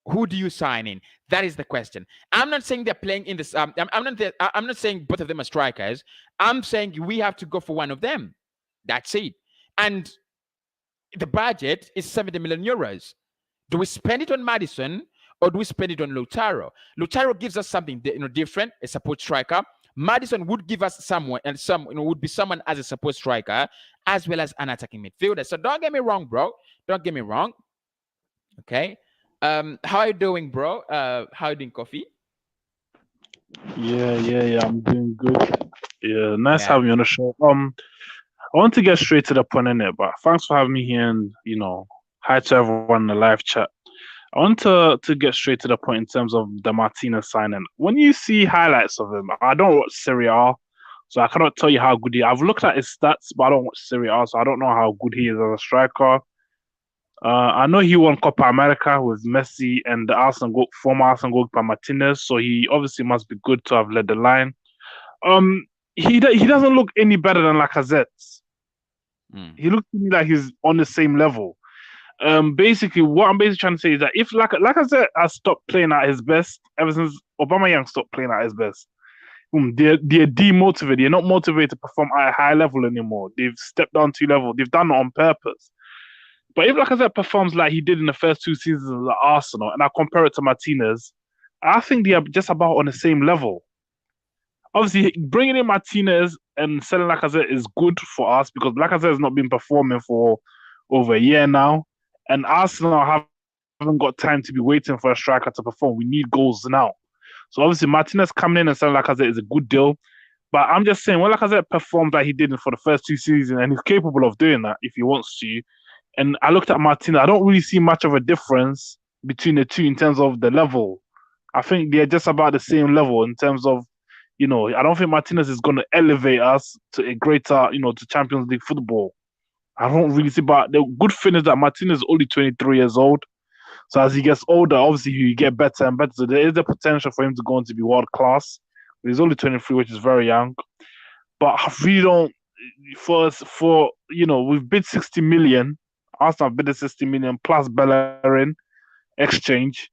Who do you sign in? That is the question. I'm not saying they're playing in this. I'm not saying both of them are strikers. I'm saying we have to go for one of them. That's it. And the budget is 70 million euros. Do we spend it on Madison or do we spend it on Lautaro? Lautaro gives us something different, a support striker. Madison would give us someone, and would be someone as a support striker as well as an attacking midfielder. So don't get me wrong, bro. Don't get me wrong. Okay. How are you doing, bro? How are you doing, Coffee? Yeah. I'm doing good. Yeah, nice having you on the show. I want to get straight to the point in it, but thanks for having me here and hi to everyone in the live chat. I want to get straight to the point in terms of the Martinez signing. When you see highlights of him, I don't watch Serie A, so I cannot tell you how good he is. I've looked at his stats, but I don't watch Serie A, so I don't know how good he is as a striker. I know he won Copa America with Messi and the former Arsenal goalkeeper Martinez, so he obviously must be good to have led the line. He doesn't look any better than Lacazette. He looks to me like he's on the same level. Basically, what I'm basically trying to say is that if Lacazette has stopped playing at his best ever since Aubameyang stopped playing at his best, they're demotivated. They're not motivated to perform at a high level anymore. They've stepped down 2 levels. They've done it on purpose. But if Lacazette performs like he did in the first 2 seasons at Arsenal, and I compare it to Martinez, I think they are just about on the same level. Obviously, bringing in Martinez and selling Lacazette is good for us because Lacazette has not been performing for over a year now, and Arsenal haven't got time to be waiting for a striker to perform. We need goals now. So obviously, Martinez coming in and selling Lacazette is a good deal. But I'm just saying, when Lacazette performed like he did for the first 2 seasons, and he's capable of doing that if he wants to, and I looked at Martinez, I don't really see much of a difference between the two in terms of the level. I think they're just about the same level in terms of, I don't think Martinez is going to elevate us to a greater, to Champions League football. I don't really see, but the good thing is that Martinez is only 23 years old. So as he gets older, obviously he get better and better. So there is the potential for him to go on to be world class. He's only 23, which is very young. But I really don't, we've bid 60 million. Arsenal bid 60 million plus Bellerin exchange.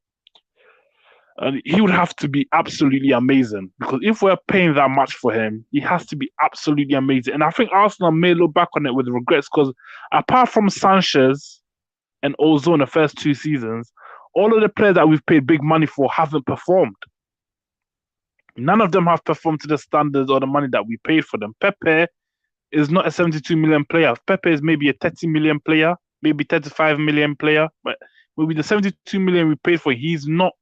And he would have to be absolutely amazing because if we're paying that much for him, he has to be absolutely amazing. And I think Arsenal may look back on it with regrets because apart from Sanchez and Ozil in the first 2 seasons, all of the players that we've paid big money for haven't performed. None of them have performed to the standards or the money that we paid for them. Pepe is not a 72 million player. Pepe is maybe a 30 million player, maybe 35 million player, but maybe the 72 million we paid for, he's not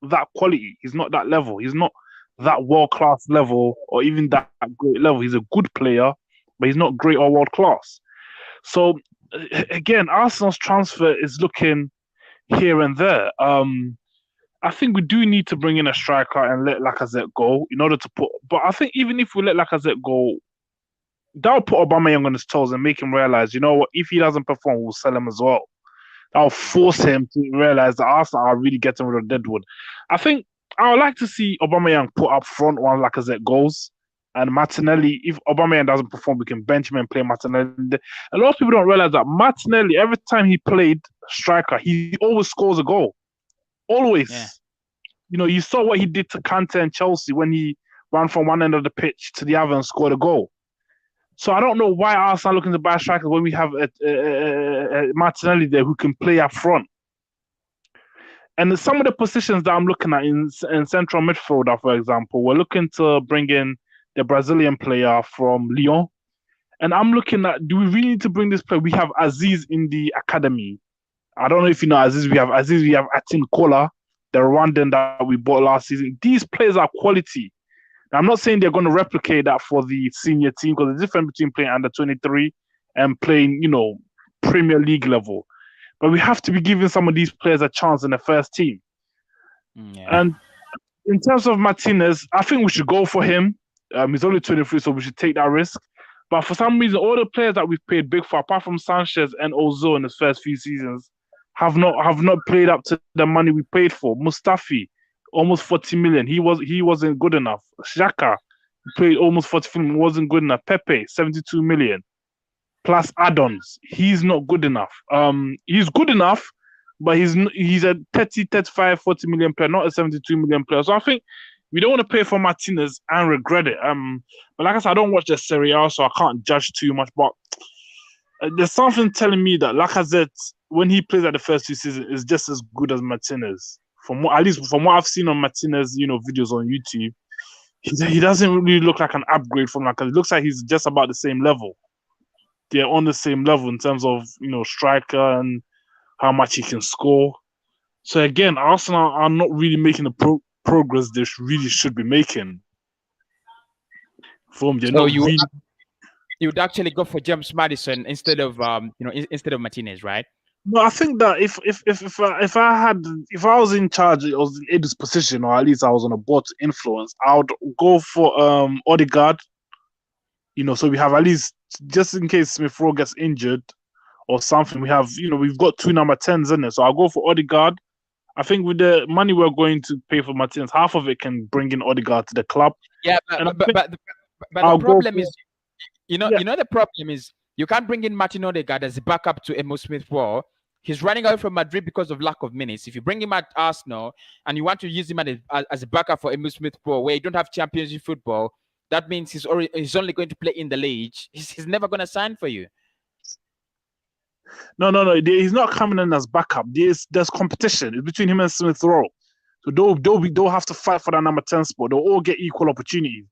that quality. He's not that level. He's not that world class level or even that great level. He's a good player, but he's not great or world class. So again, Arsenal's transfer is looking here and there. I think we do need to bring in a striker and let Lacazette go in order to put. But I think even if we let Lacazette go, that'll put Aubameyang on his toes and make him realize, you know what, if he doesn't perform, we'll sell him as well. That'll force him to realize that Arsenal are really getting rid of Deadwood. I think I would like to see Aubameyang put up front while Lacazette goes. And Martinelli, if Aubameyang doesn't perform, we can bench him and play Martinelli. A lot of people don't realize that Martinelli, every time he played striker, he always scores a goal. Always. Yeah. You know, you saw what he did to Kante and Chelsea when he ran from one end of the pitch to the other and scored a goal. So I don't know why Arsenal are looking to buy strikers when we have a Martinelli there who can play up front. And some of the positions that I'm looking at in central midfielder, for example, we're looking to bring in the Brazilian player from Lyon. And I'm looking at, do we really need to bring this player? We have Aziz in the academy. I don't know if you know Aziz. We have Atin Kola, the Rwandan that we bought last season. These players are quality. Now, I'm not saying they're going to replicate that for the senior team, because there's a difference between playing under 23 and playing, you know, Premier League level. But we have to be giving some of these players a chance in the first team. Yeah. And in terms of Martinez, I think we should go for him. He's only 23, so we should take that risk. But for some reason, all the players that we've paid big for, apart from Sanchez and Ozil in his first few seasons, have not played up to the money we paid for. Mustafi, almost 40 million. He wasn't good enough. Xhaka played almost 40 million, wasn't good enough. Pepe, 72 million. Plus add-ons. He's not good enough. He's good enough, but he's a 30, 35, 40 million player, not a 72 million player. So I think we don't want to pay for Martinez and regret it. But like I said, I don't watch the Serie A, so I can't judge too much. But there's something telling me that Lacazette, when he plays at the first two seasons, is just as good as Martinez. At least from what I've seen on Martinez, videos on YouTube, he doesn't really look like an upgrade from Lacazette. It looks like he's just about the same level. They're on the same level in terms of striker and how much he can score. So again, Arsenal are not really making the progress they really should be making. You would actually go for James Maddison instead of Martinez, right? No, I think that if I was in charge, I was in Eddie's position, or at least I was on a board to influence, I would go for Odegaard. So we have at least, just in case Smith Rowe gets injured or something, we have, we've got 2 number 10s in it. So I'll go for Odegaard. I think with the money we're going to pay for Martinez, half of it can bring in Odegaard to the club. Yeah, but the problem is, the problem is you can't bring in Martin Odegaard as a backup to Emile Smith Rowe. He's running away from Madrid because of lack of minutes. If you bring him at Arsenal and you want to use him as a backup for Emile Smith Rowe, where you don't have Champions League football, that means he's only going to play in the league. He's never going to sign for you. No. He's not coming in as backup. There's competition. It's between him and Smith Rowe. So they'll have to fight for that number 10 spot. They'll all get equal opportunities.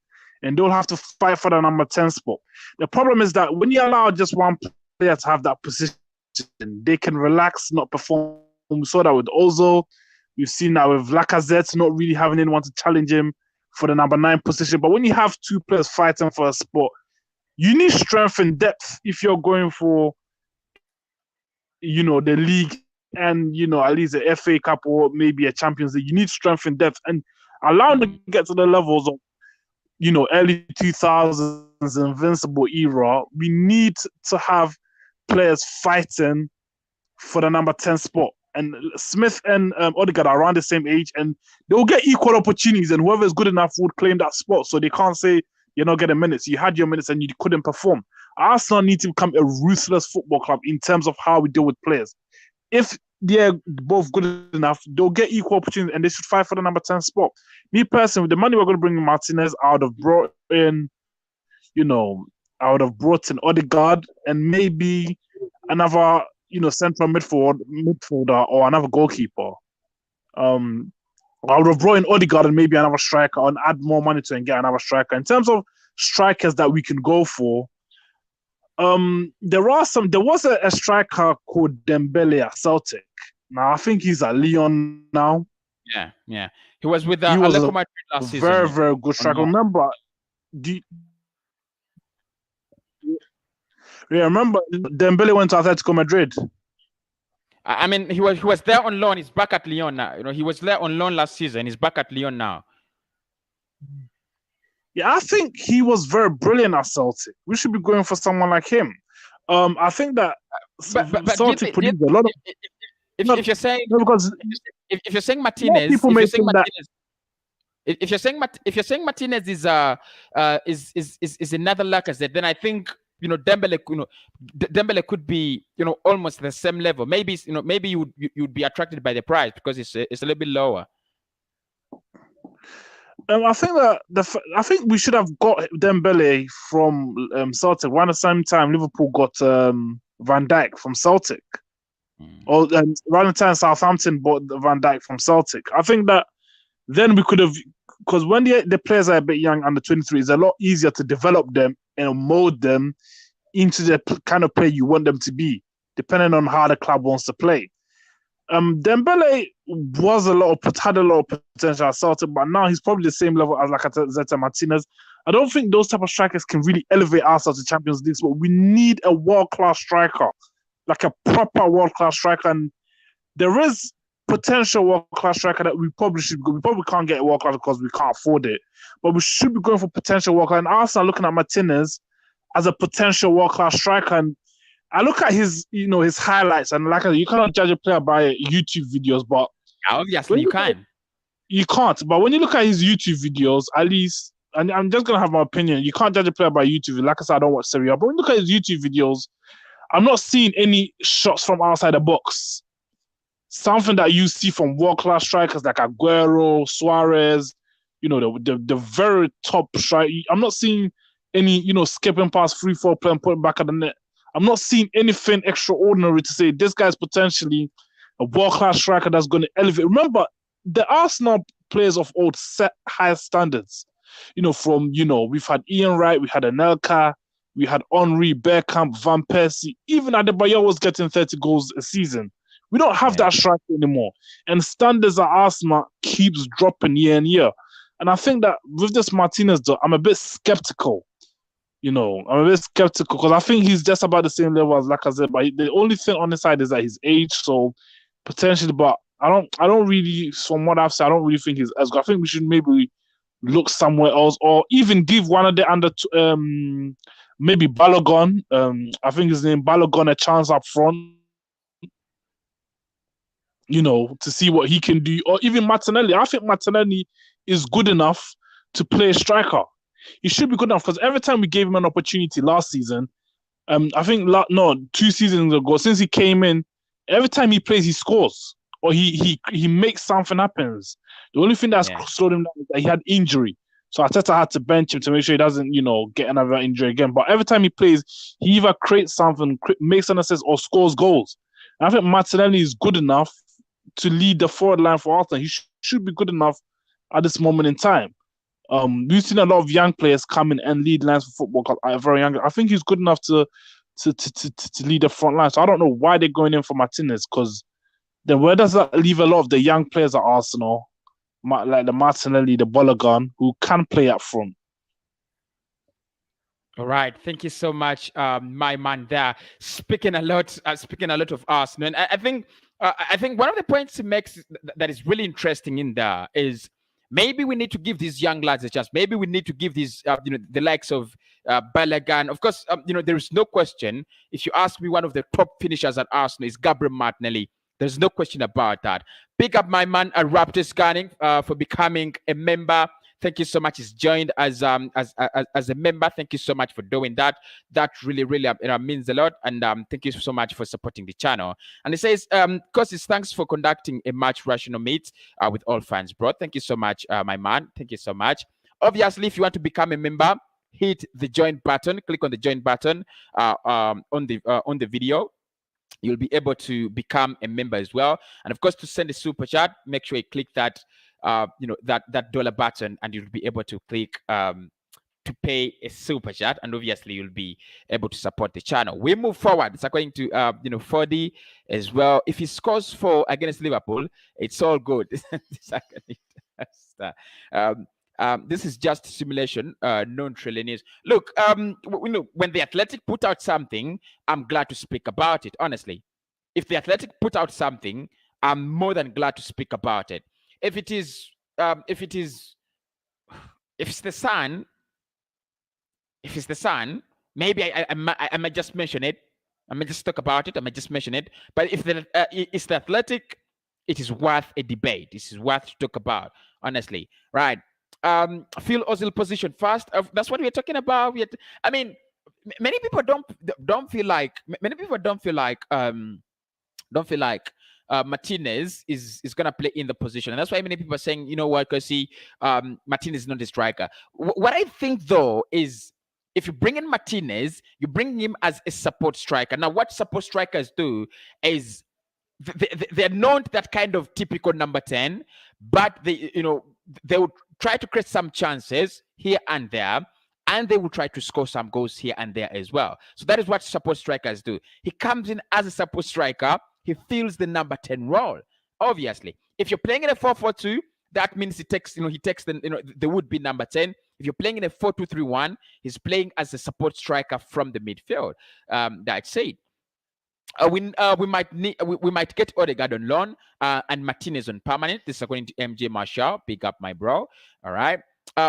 And they'll have to fight for that number 10 spot. The problem is that when you allow just one player to have that position, they can relax, not perform. We saw that with Ozil. We've seen that with Lacazette not really having anyone to challenge him for the number 9 position. But when you have 2 players fighting for a spot, you need strength and depth if you're going for, the league and, at least the FA Cup or maybe a Champions League. You need strength and depth. And allowing them to get to the levels of, early 2000s invincible era, we need to have players fighting for the number 10 spot. And Smith and Odegaard are around the same age, and they'll get equal opportunities, and whoever is good enough would claim that spot. So they can't say you're not getting minutes. You had your minutes and you couldn't perform. Arsenal need to become a ruthless football club in terms of how we deal with players. If they're both good enough, they'll get equal opportunities, and they should fight for the number 10 spot. Me personally, with the money we're going to bring in Martinez, I would have brought in, Odegaard and maybe another, central midfielder or another goalkeeper. I would have brought in Odegaard and maybe another striker and add more money to and get another striker. In terms of strikers that we can go for, there was a striker called Dembele at Celtic. Now I think he's at Lyon now. Yeah. He was with He was Atletico Madrid last season. Very, very good striker. Remember, remember Dembele went to Atletico Madrid. I mean, he was there on loan. He's back at Lyon now. You know, he was there on loan last season. He's back at Lyon now. Yeah, I think he was very brilliant at Celtic. We should be going for someone like him. I think that Celtic produced a lot of. If you're saying if you're saying Martinez, if you're saying Martinez is another Lacazette, then I think Dembele could be almost the same level. Maybe maybe you'd be attracted by the price because it's a little bit lower. I think we should have got Dembele from Celtic. Around the same time, Liverpool got Van Dijk from Celtic. Or around the time Southampton bought Van Dijk from Celtic. I think that then we could have, because when the players are a bit young, under 23, it's a lot easier to develop them and mold them into the kind of player you want them to be, depending on how the club wants to play. Dembele had a lot of potential at Celtic, but now he's probably the same level as Lacazette, Martinez. I don't think those type of strikers can really elevate ourselves to Champions League, but we need a world-class striker, like a proper world-class striker. And there is potential world-class striker that we probably should go. We probably can't get a world-class because we can't afford it, but we should be going for potential world-class. And Arsenal are looking at Martinez as a potential world-class striker. And I look at his highlights, and like I said, you cannot judge a player by YouTube videos, but obviously you can. You can't. But when you look at his YouTube videos, at least, and I'm just gonna have my opinion, you can't judge a player by YouTube. Like I said, I don't watch Serie A, but when you look at his YouTube videos, I'm not seeing any shots from outside the box. Something that you see from world-class strikers like Aguero, Suarez, the very top strike. I'm not seeing any, skipping past 3-4 play and putting back at the net. I'm not seeing anything extraordinary to say this guy's potentially a world-class striker that's going to elevate. Remember, the Arsenal players of old set high standards. We've had Ian Wright, we had Anelka, we had Henry, Bergkamp, Van Persie. Even Adebayor was getting 30 goals a season. We don't have that striker anymore. And standards at Arsenal keeps dropping year and year. And I think that with this Martinez, though, I'm a bit skeptical. I'm a bit skeptical because I think he's just about the same level as Lacazette. But the only thing on his side is that his age. So potentially, but I don't really, from what I've said, I don't really think he's as good. I think we should maybe look somewhere else, or even give one of the maybe Balogun. I think his name Balogun a chance up front. To see what he can do, or even Martinelli. I think Martinelli is good enough to play a striker. He should be good enough because every time we gave him an opportunity last season, I think 2 seasons ago, since he came in, every time he plays, he scores or he makes something happen. The only thing that's slowed him down is that he had injury, so Arteta had to bench him to make sure he doesn't, get another injury again. But every time he plays, he either creates something, makes an assist, or scores goals. And I think Martinelli is good enough to lead the forward line for Arsenal. He should be good enough at this moment in time. We've seen a lot of young players come in and lead lines for football at a very young. I think he's good enough to lead the front line. So I don't know why they're going in for Martinez, because then where does that leave a lot of the young players at Arsenal, like the Martinelli, the Balogun, who can play up front? All right, thank you so much, my man. There, speaking a lot of Arsenal, and I think one of the points he makes that is really interesting in there is maybe we need to give these young lads a chance. Maybe we need to give these, the likes of Balogun. Of course, there is no question. If you ask me, one of the top finishers at Arsenal is Gabriel Martinelli. There's no question about that. Big up my man, Raptor Scanning, for becoming a member. Thank you so much. He's joined as a member. Thank you so much for doing that. That really means a lot. And thank you so much for supporting the channel. And it says, Cossy, thanks for conducting a match rational meet with all fans, bro. Thank you so much, my man. Thank you so much. Obviously, if you want to become a member, hit the join button. Click on the join button on the video. You'll be able to become a member as well. And of course, to send a super chat, make sure you click that that dollar button, and you'll be able to click to pay a super chat, and obviously you'll be able to support the channel. We move forward. It's according to 4D as well. If he scores 4 against Liverpool, it's all good. This is just simulation, non-trillionaires. Look, when the Athletic put out something, I'm glad to speak about it. Honestly, if the Athletic put out something, I'm more than glad to speak about it. If it's the Sun. If it's the Sun, maybe I might just mention it. I might just talk about it. I might just mention it. But if it's the Athletic, it is worth a debate. This is worth to talk about, honestly. Right. Phil Ozil position first. That's what we're talking about. I mean, many people don't feel like Martinez is gonna play in the position, and that's why many people are saying, you know what, Cossy, Martinez is not a striker. What I think though is, if you bring in Martinez, you bring him as a support striker. Now, what support strikers do is they're not that kind of typical number 10, but they will try to create some chances here and there, and they will try to score some goals here and there as well. So that is what support strikers do. He comes in as a support striker. He fills the number 10 role. Obviously, if you're playing in a 4-4-2, that means he takes the would-be number 10. If you're playing in a 4-2-3-1, he's playing as a support striker from the midfield. That's it. We might get Odegaard on loan and Martinez on permanent. This is according to MJ Marshall. Big up, my bro. All right.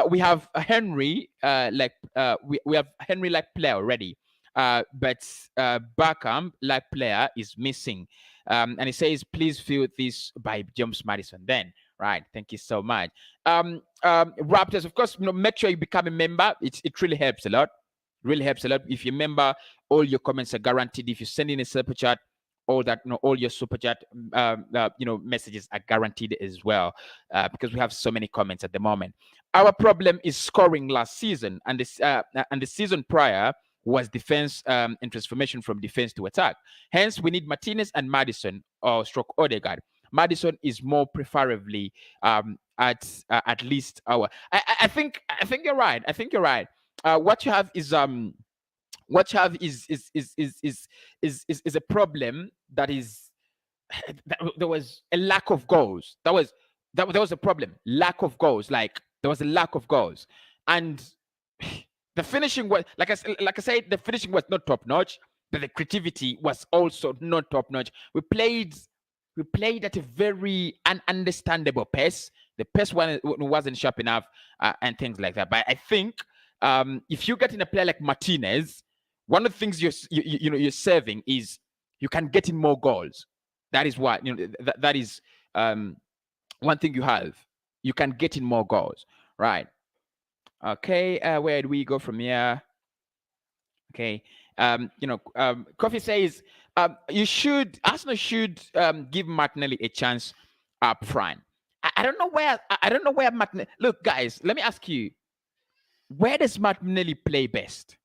We have Henry we have Henry like player already, but Beckham like player is missing. And he says, please fill this by James Madison. Then, right? Thank you so much. Raptors, of course, make sure you become a member. It really helps a lot. Really helps a lot. If you remember, all your comments are guaranteed. If you send in a super chat, all your super chat messages are guaranteed as well, because we have so many comments at the moment. Our problem is scoring last season, and the season prior was defense and transformation from defense to attack. Hence, we need Martinez and Madison or stroke Odegaard. Madison is more preferably at least our. I think you're right. I think you're right. What you have is a problem that is there was a lack of goals. That was a problem. Lack of goals. Like there was a lack of goals, and the finishing was like I said, the finishing was not top notch, but the creativity was also not top notch. We played at a very ununderstandable pace. The pace wasn't sharp enough, and things like that. But I think if you get in a player like Martinez, one of the things you're serving is you can get in more goals. That is what that is one thing you have. You can get in more goals, right? Okay, where do we go from here? Okay, Coffee says Arsenal should give Martinelli a chance up front. I don't know where Martinelli. Look, guys, let me ask you, where does Martinelli play best?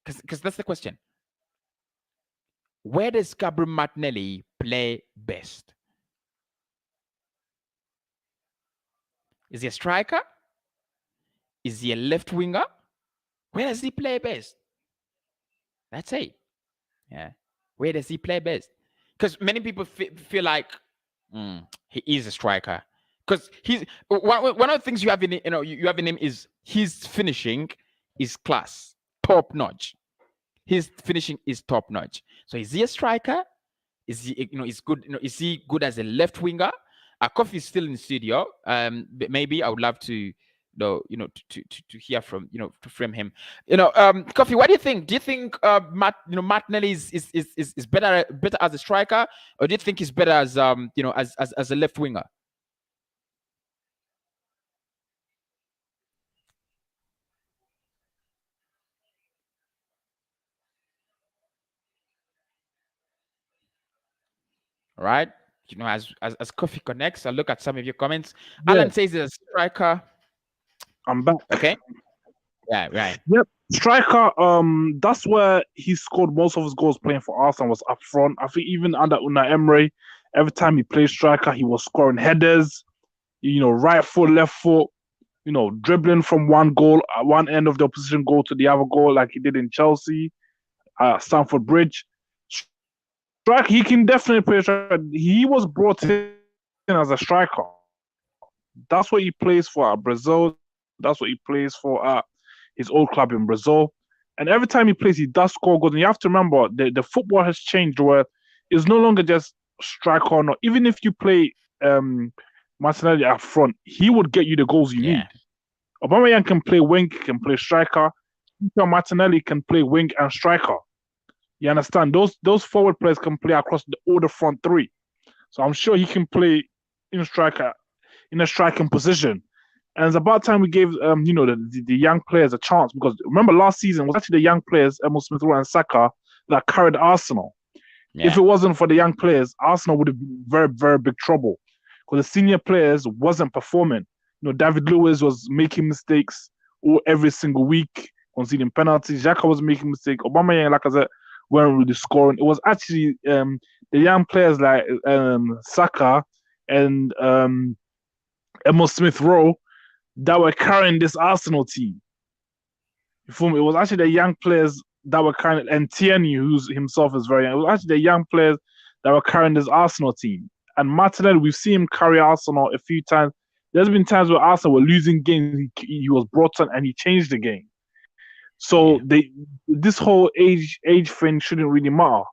Because that's the question. Where does Gabriel Martinelli play best? Is he a striker? Is he a left winger? Where does he play best? That's it. Yeah. Where does he play best? Because many people feel like he is a striker. Because he's one of the things you have in him is his finishing is class, top notch. His finishing is top notch. So is he a striker? Is he is good? Is he good as a left winger? Coffee is still in the studio. But maybe I would love to to hear from from him. Coffee, what do you think? Do you think Martinelli is better as a striker, or do you think he's better as as a left winger? All right. As Coffee connects, I'll look at some of your comments. Yeah. Alan says he's a striker. I'm back. Okay. Yeah, right. Yep. Striker, that's where he scored most of his goals playing for Arsenal, was up front. I think even under Unai Emery, every time he played striker, he was scoring headers. right foot, left foot, dribbling from one goal, one end of the opposition goal to the other goal, like he did in Chelsea, Stamford Bridge. Strike, he can definitely play striker. He was brought in as a striker. That's what he plays for at Brazil. That's what he plays for at his old club in Brazil. And every time he plays, he does score goals. And you have to remember, the football has changed where it's no longer just striker or not. Even if you play Martinelli up front, he would get you the goals you need. Aubameyang can play wing, can play striker. Martinelli can play wing and striker. You understand? Those forward players can play across all the front three. So I'm sure he can play in a striking position. And it's about time we gave the young players a chance, because remember last season was actually the young players, Emil Smith Rowe and Saka, that carried Arsenal. Yeah. If it wasn't for the young players, Arsenal would have been very, very big trouble, because the senior players wasn't performing. David Luiz was making mistakes every single week, conceding penalties. Xhaka was making mistakes. Aubameyang, like I said, weren't really scoring. It was actually the young players like Saka and Emil Smith Rowe that were carrying this Arsenal team. You feel me? It was actually the young players that were carrying, and Tierney, who's himself is very young. It was actually the young players that were carrying this Arsenal team. And Martinelli, we've seen him carry Arsenal a few times. There's been times where Arsenal were losing games. He was brought on and he changed the game. So this whole age thing shouldn't really matter.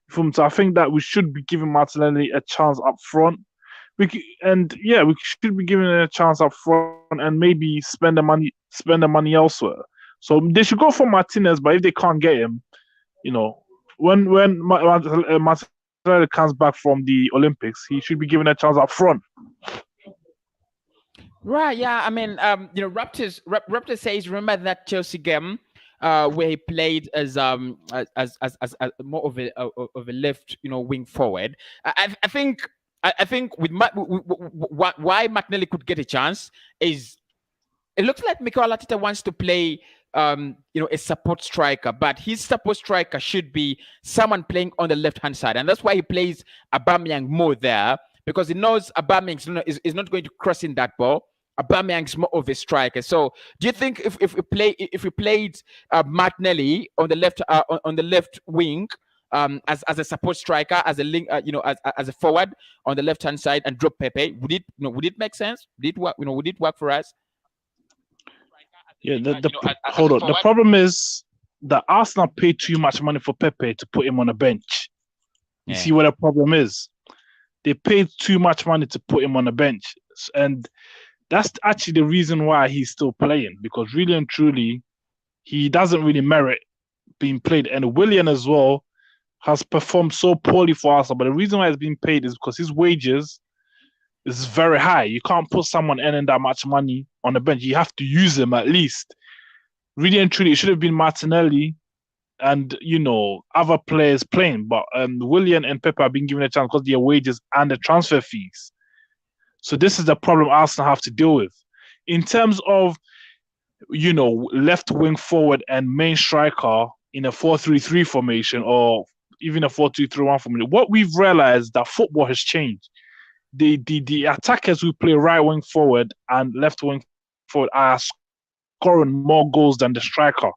So I think that we should be giving Martinelli a chance up front. We should be giving him a chance up front and maybe spend the money elsewhere. So they should go for Martinez, but if they can't get him, when Martinelli comes back from the Olympics, he should be given a chance up front. Right, yeah. I mean, Raptors says, remember that Chelsea game where he played as more of a left, wing forward. I think with why Martinelli could get a chance is it looks like Mikel Arteta wants to play a support striker, but his support striker should be someone playing on the left-hand side, and that's why he plays Aubameyang more there, because he knows Aubameyang is not going to cross in that ball. Aubameyang's more of a striker. So, do you think if we played Martinelli on the left wing as a support striker, as a link, as a forward on the left-hand side, and drop Pepe, would it make sense? Would it work for us? Yeah, hold on. The problem is that Arsenal paid too much money for Pepe to put him on a bench. You see what the problem is? They paid too much money to put him on a bench, and that's actually the reason why he's still playing, because really and truly, he doesn't really merit being played. And Willian as well has performed so poorly for Arsenal, but the reason why he's being paid is because his wages is very high. You can't put someone earning that much money on the bench. You have to use him at least. Really and truly, it should have been Martinelli and other players playing, but Willian and Pepe have been given a chance because of their wages and the transfer fees. So this is the problem Arsenal have to deal with. In terms of, left wing forward and main striker in a 4-3-3 formation or even a 4-2-3-1 formation, what we've realized that football has changed. The attackers who play right wing forward and left wing forward are scoring more goals than the striker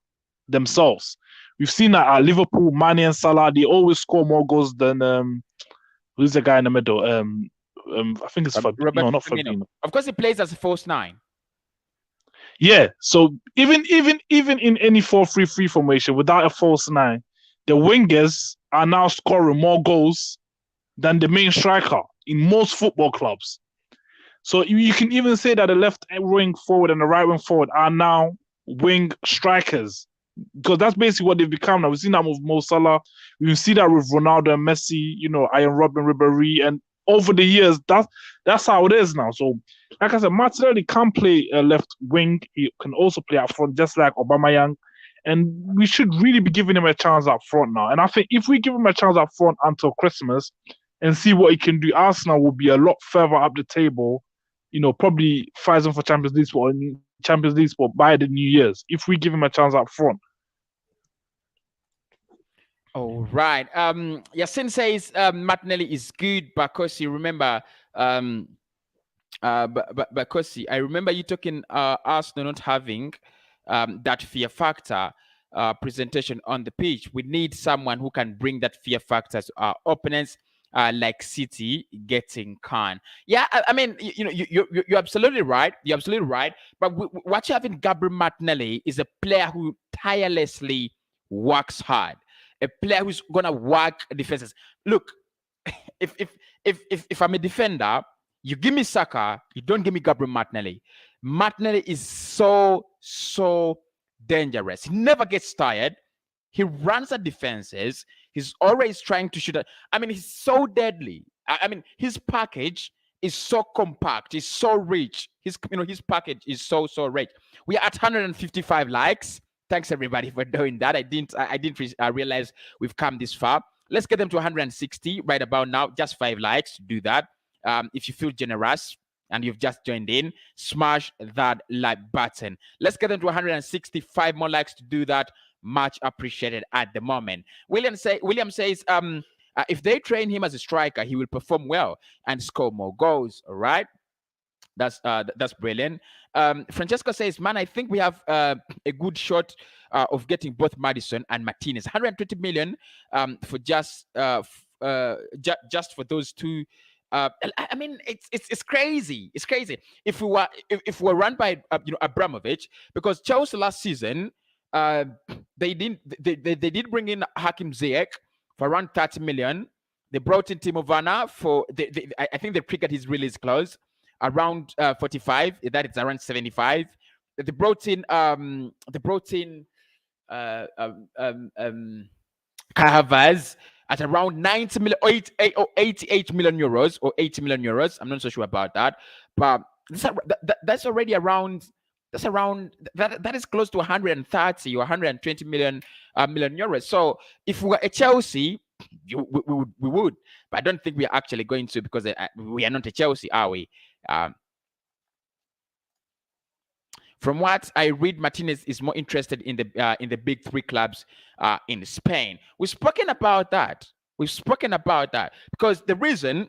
themselves. We've seen that at Liverpool, Mane and Salah, they always score more goals than who's the guy in the middle? I think it's Fabinho. No, not Fabinho. Of course, he plays as a false nine. Yeah, so even in any 4-3-3 formation without a false nine, the wingers are now scoring more goals than the main striker in most football clubs. So you can even say that the left wing forward and the right wing forward are now wing strikers, because that's basically what they've become now. We've seen that with Mo Salah. We see that with Ronaldo and Messi, Iron Robin, Ribéry, and over the years, that's how it is now. So, like I said, Martinelli can play left wing. He can also play up front, just like Aubameyang. And we should really be giving him a chance up front now. And I think if we give him a chance up front until Christmas and see what he can do, Arsenal will be a lot further up the table, probably fighting for Champions League spot by the New Year's, if we give him a chance up front. All right. Yasin says Martinelli is good, but Cossy, remember, But Cossy, I remember you talking Arsenal not having that fear factor presentation on the pitch. We need someone who can bring that fear factor to our opponents, like City getting Khan. Yeah, I mean, you're absolutely right. You're absolutely right. But what you have in Gabriel Martinelli is a player who tirelessly works hard, a player who's gonna work defenses. Look, if if if I'm a defender, you give me Saka, you don't give me Gabriel Martinelli. Martinelli is so dangerous. He never gets tired. He runs at defenses. He's always trying to shoot at. I mean, he's so deadly. I mean, his package is so compact. He's so rich. His package is so rich. We are at 155 likes. Thanks everybody for doing that. I didn't realize we've come this far. Let's get them to 160 right about now. Just 5 likes to do that. If you feel generous and you've just joined in, smash that like button. Let's get them to 165 more likes to do that. Much appreciated at the moment. William says, if they train him as a striker, he will perform well and score more goals. All right. That's brilliant. Francesco says, man, I think we have a good shot of getting both Madison and Martinez. 120 million for just for those two. I mean, it's crazy. It's crazy. If we were run by Abramovich, because Chelsea last season, they did bring in Hakim Ziyech for around 30 million. They brought in Timo Werner for I think they triggered his release clause around 45. That is around 75. They brought in Cahavaz at around 90 million, 88 million euros or 80 million euros. I'm not so sure about that, but that's already around. That is close to 130 or 120 million euros. So if we were a Chelsea, we would, but I don't think we are actually going to, because we are not a Chelsea, are we? From what I read, Martinez is more interested in the big 3 clubs in Spain. We've spoken about that. Because the reason,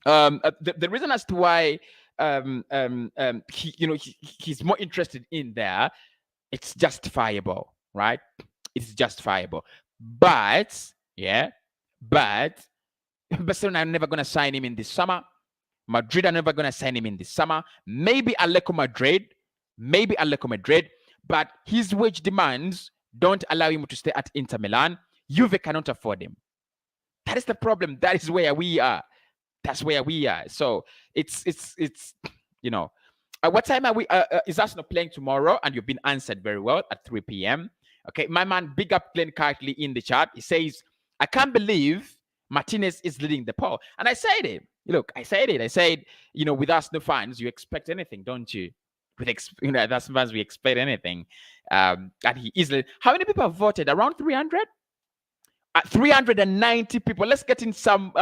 the reason as to why he's more interested in there, it's justifiable, right? It's justifiable. But Barcelona are never going to sign him in this summer. Madrid are never going to sign him in this summer. Maybe Atletico Madrid, but his wage demands don't allow him to stay at Inter Milan. Juve cannot afford him. That is the problem. That is where we are. That's where we are. So it's what time are we? Is Arsenal playing tomorrow? And you've been answered very well at 3 p.m. Okay, my man, big up Glenn Cartley in the chat. He says, I can't believe Martinez is leading the poll. And I said it. Look, I said, with Arsenal fans, you expect anything, don't you? With Arsenal fans, we expect anything. And he easily. How many people have voted? Around 300? 390 people. Let's get in some.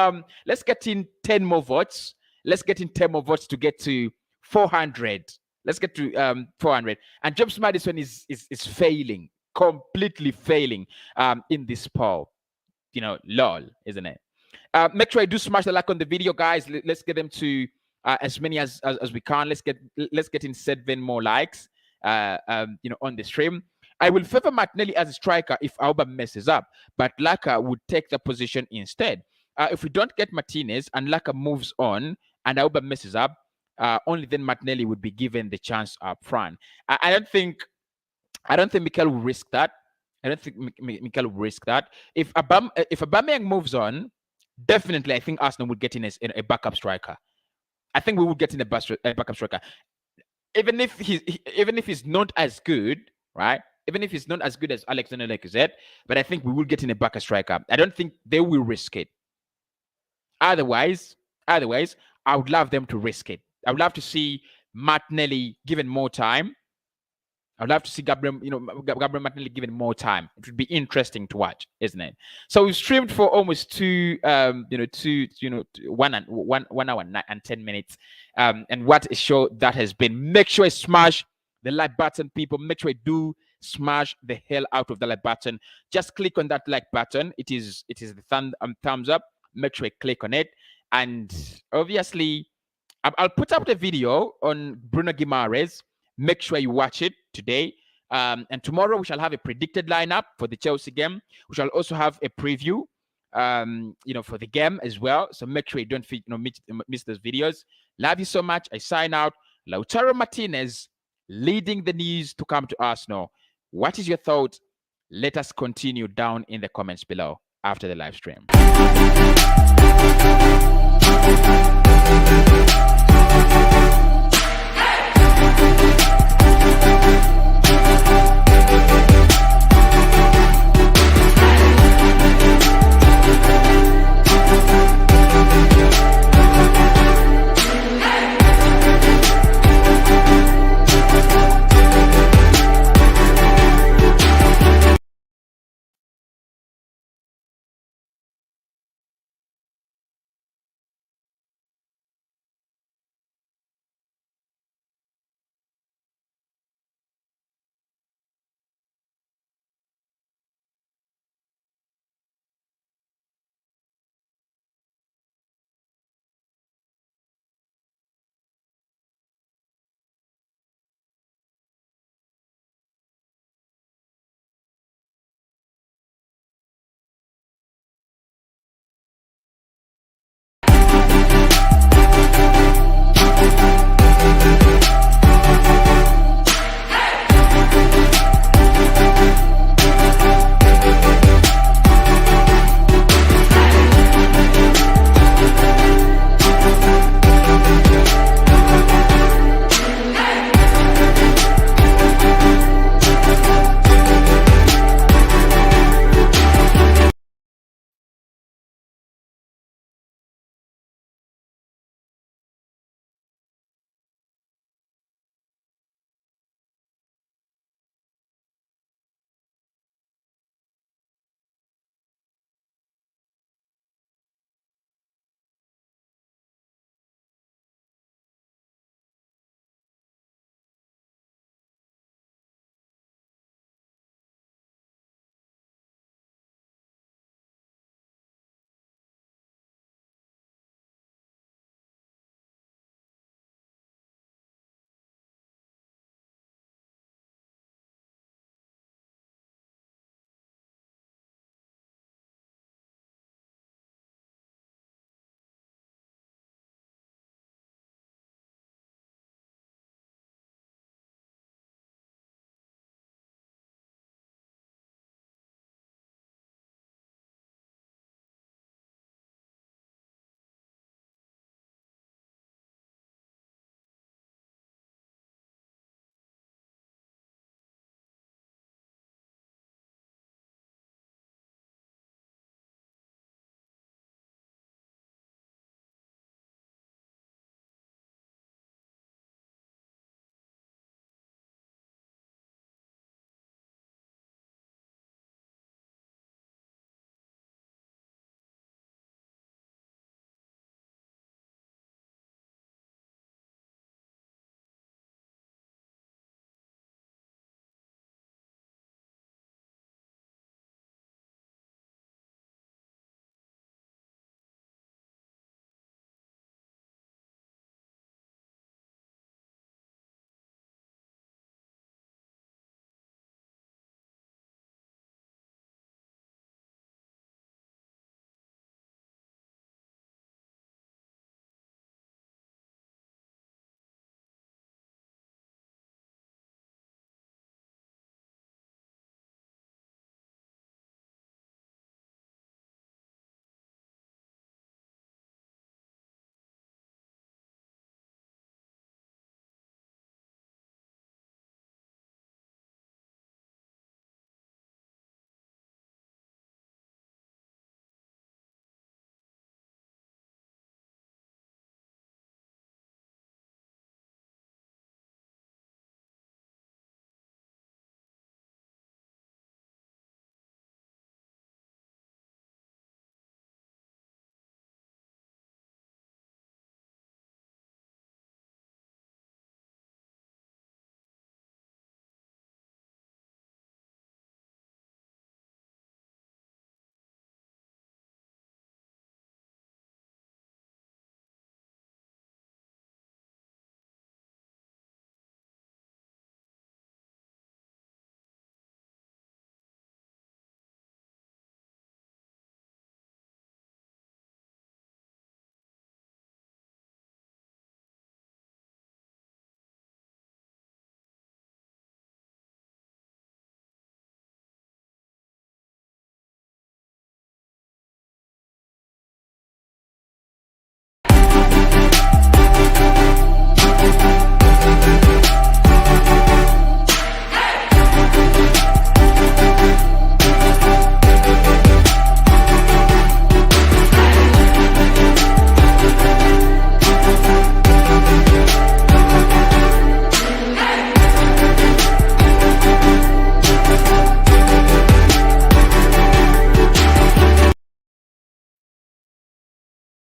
Let's get in 10 more votes. Let's get in 10 more votes to get to 400. Let's get to 400. And James Madison is failing, completely failing in this poll. Lol, isn't it? Make sure I do smash the like on the video, guys. Let's get them to as many as we can. Let's get in 7 more likes. On the stream. I will favor Martinelli as a striker if Auba messes up, but Laka would take the position instead. If we don't get Martinez and Laka moves on and Auba messes up, only then Martinelli would be given the chance up front. I don't think Mikel will risk that. If Aubameyang moves on, definitely I think Arsenal would get in a backup striker. I think we would get in a backup striker, even if he's not as good, right? Even if he's not as good as Alexander Lacazette, but I think we will get in a backup striker. I don't think they will risk it. Otherwise, I would love them to risk it. I would love to see Martinelli given more time. I'd love to see Gabriel Martinelli given more time. It would be interesting to watch, isn't it? So we've streamed for almost 1 hour and 10 minutes. And what a show that has been. Make sure you smash the like button, people. Make sure you do smash the hell out of the like button. Just click on that like button. It is the thumbs up. Make sure you click on it. And obviously, I'll put up the video on Bruno Guimaraes. Make sure you watch it today. And tomorrow we shall have a predicted lineup for the Chelsea game. We shall also have a preview, for the game as well. So make sure you don't miss those videos. Love you so much. I sign out. Lautaro Martinez leading the news to come to Arsenal. What is your thought? Let us continue down in the comments below after the live stream. Hey!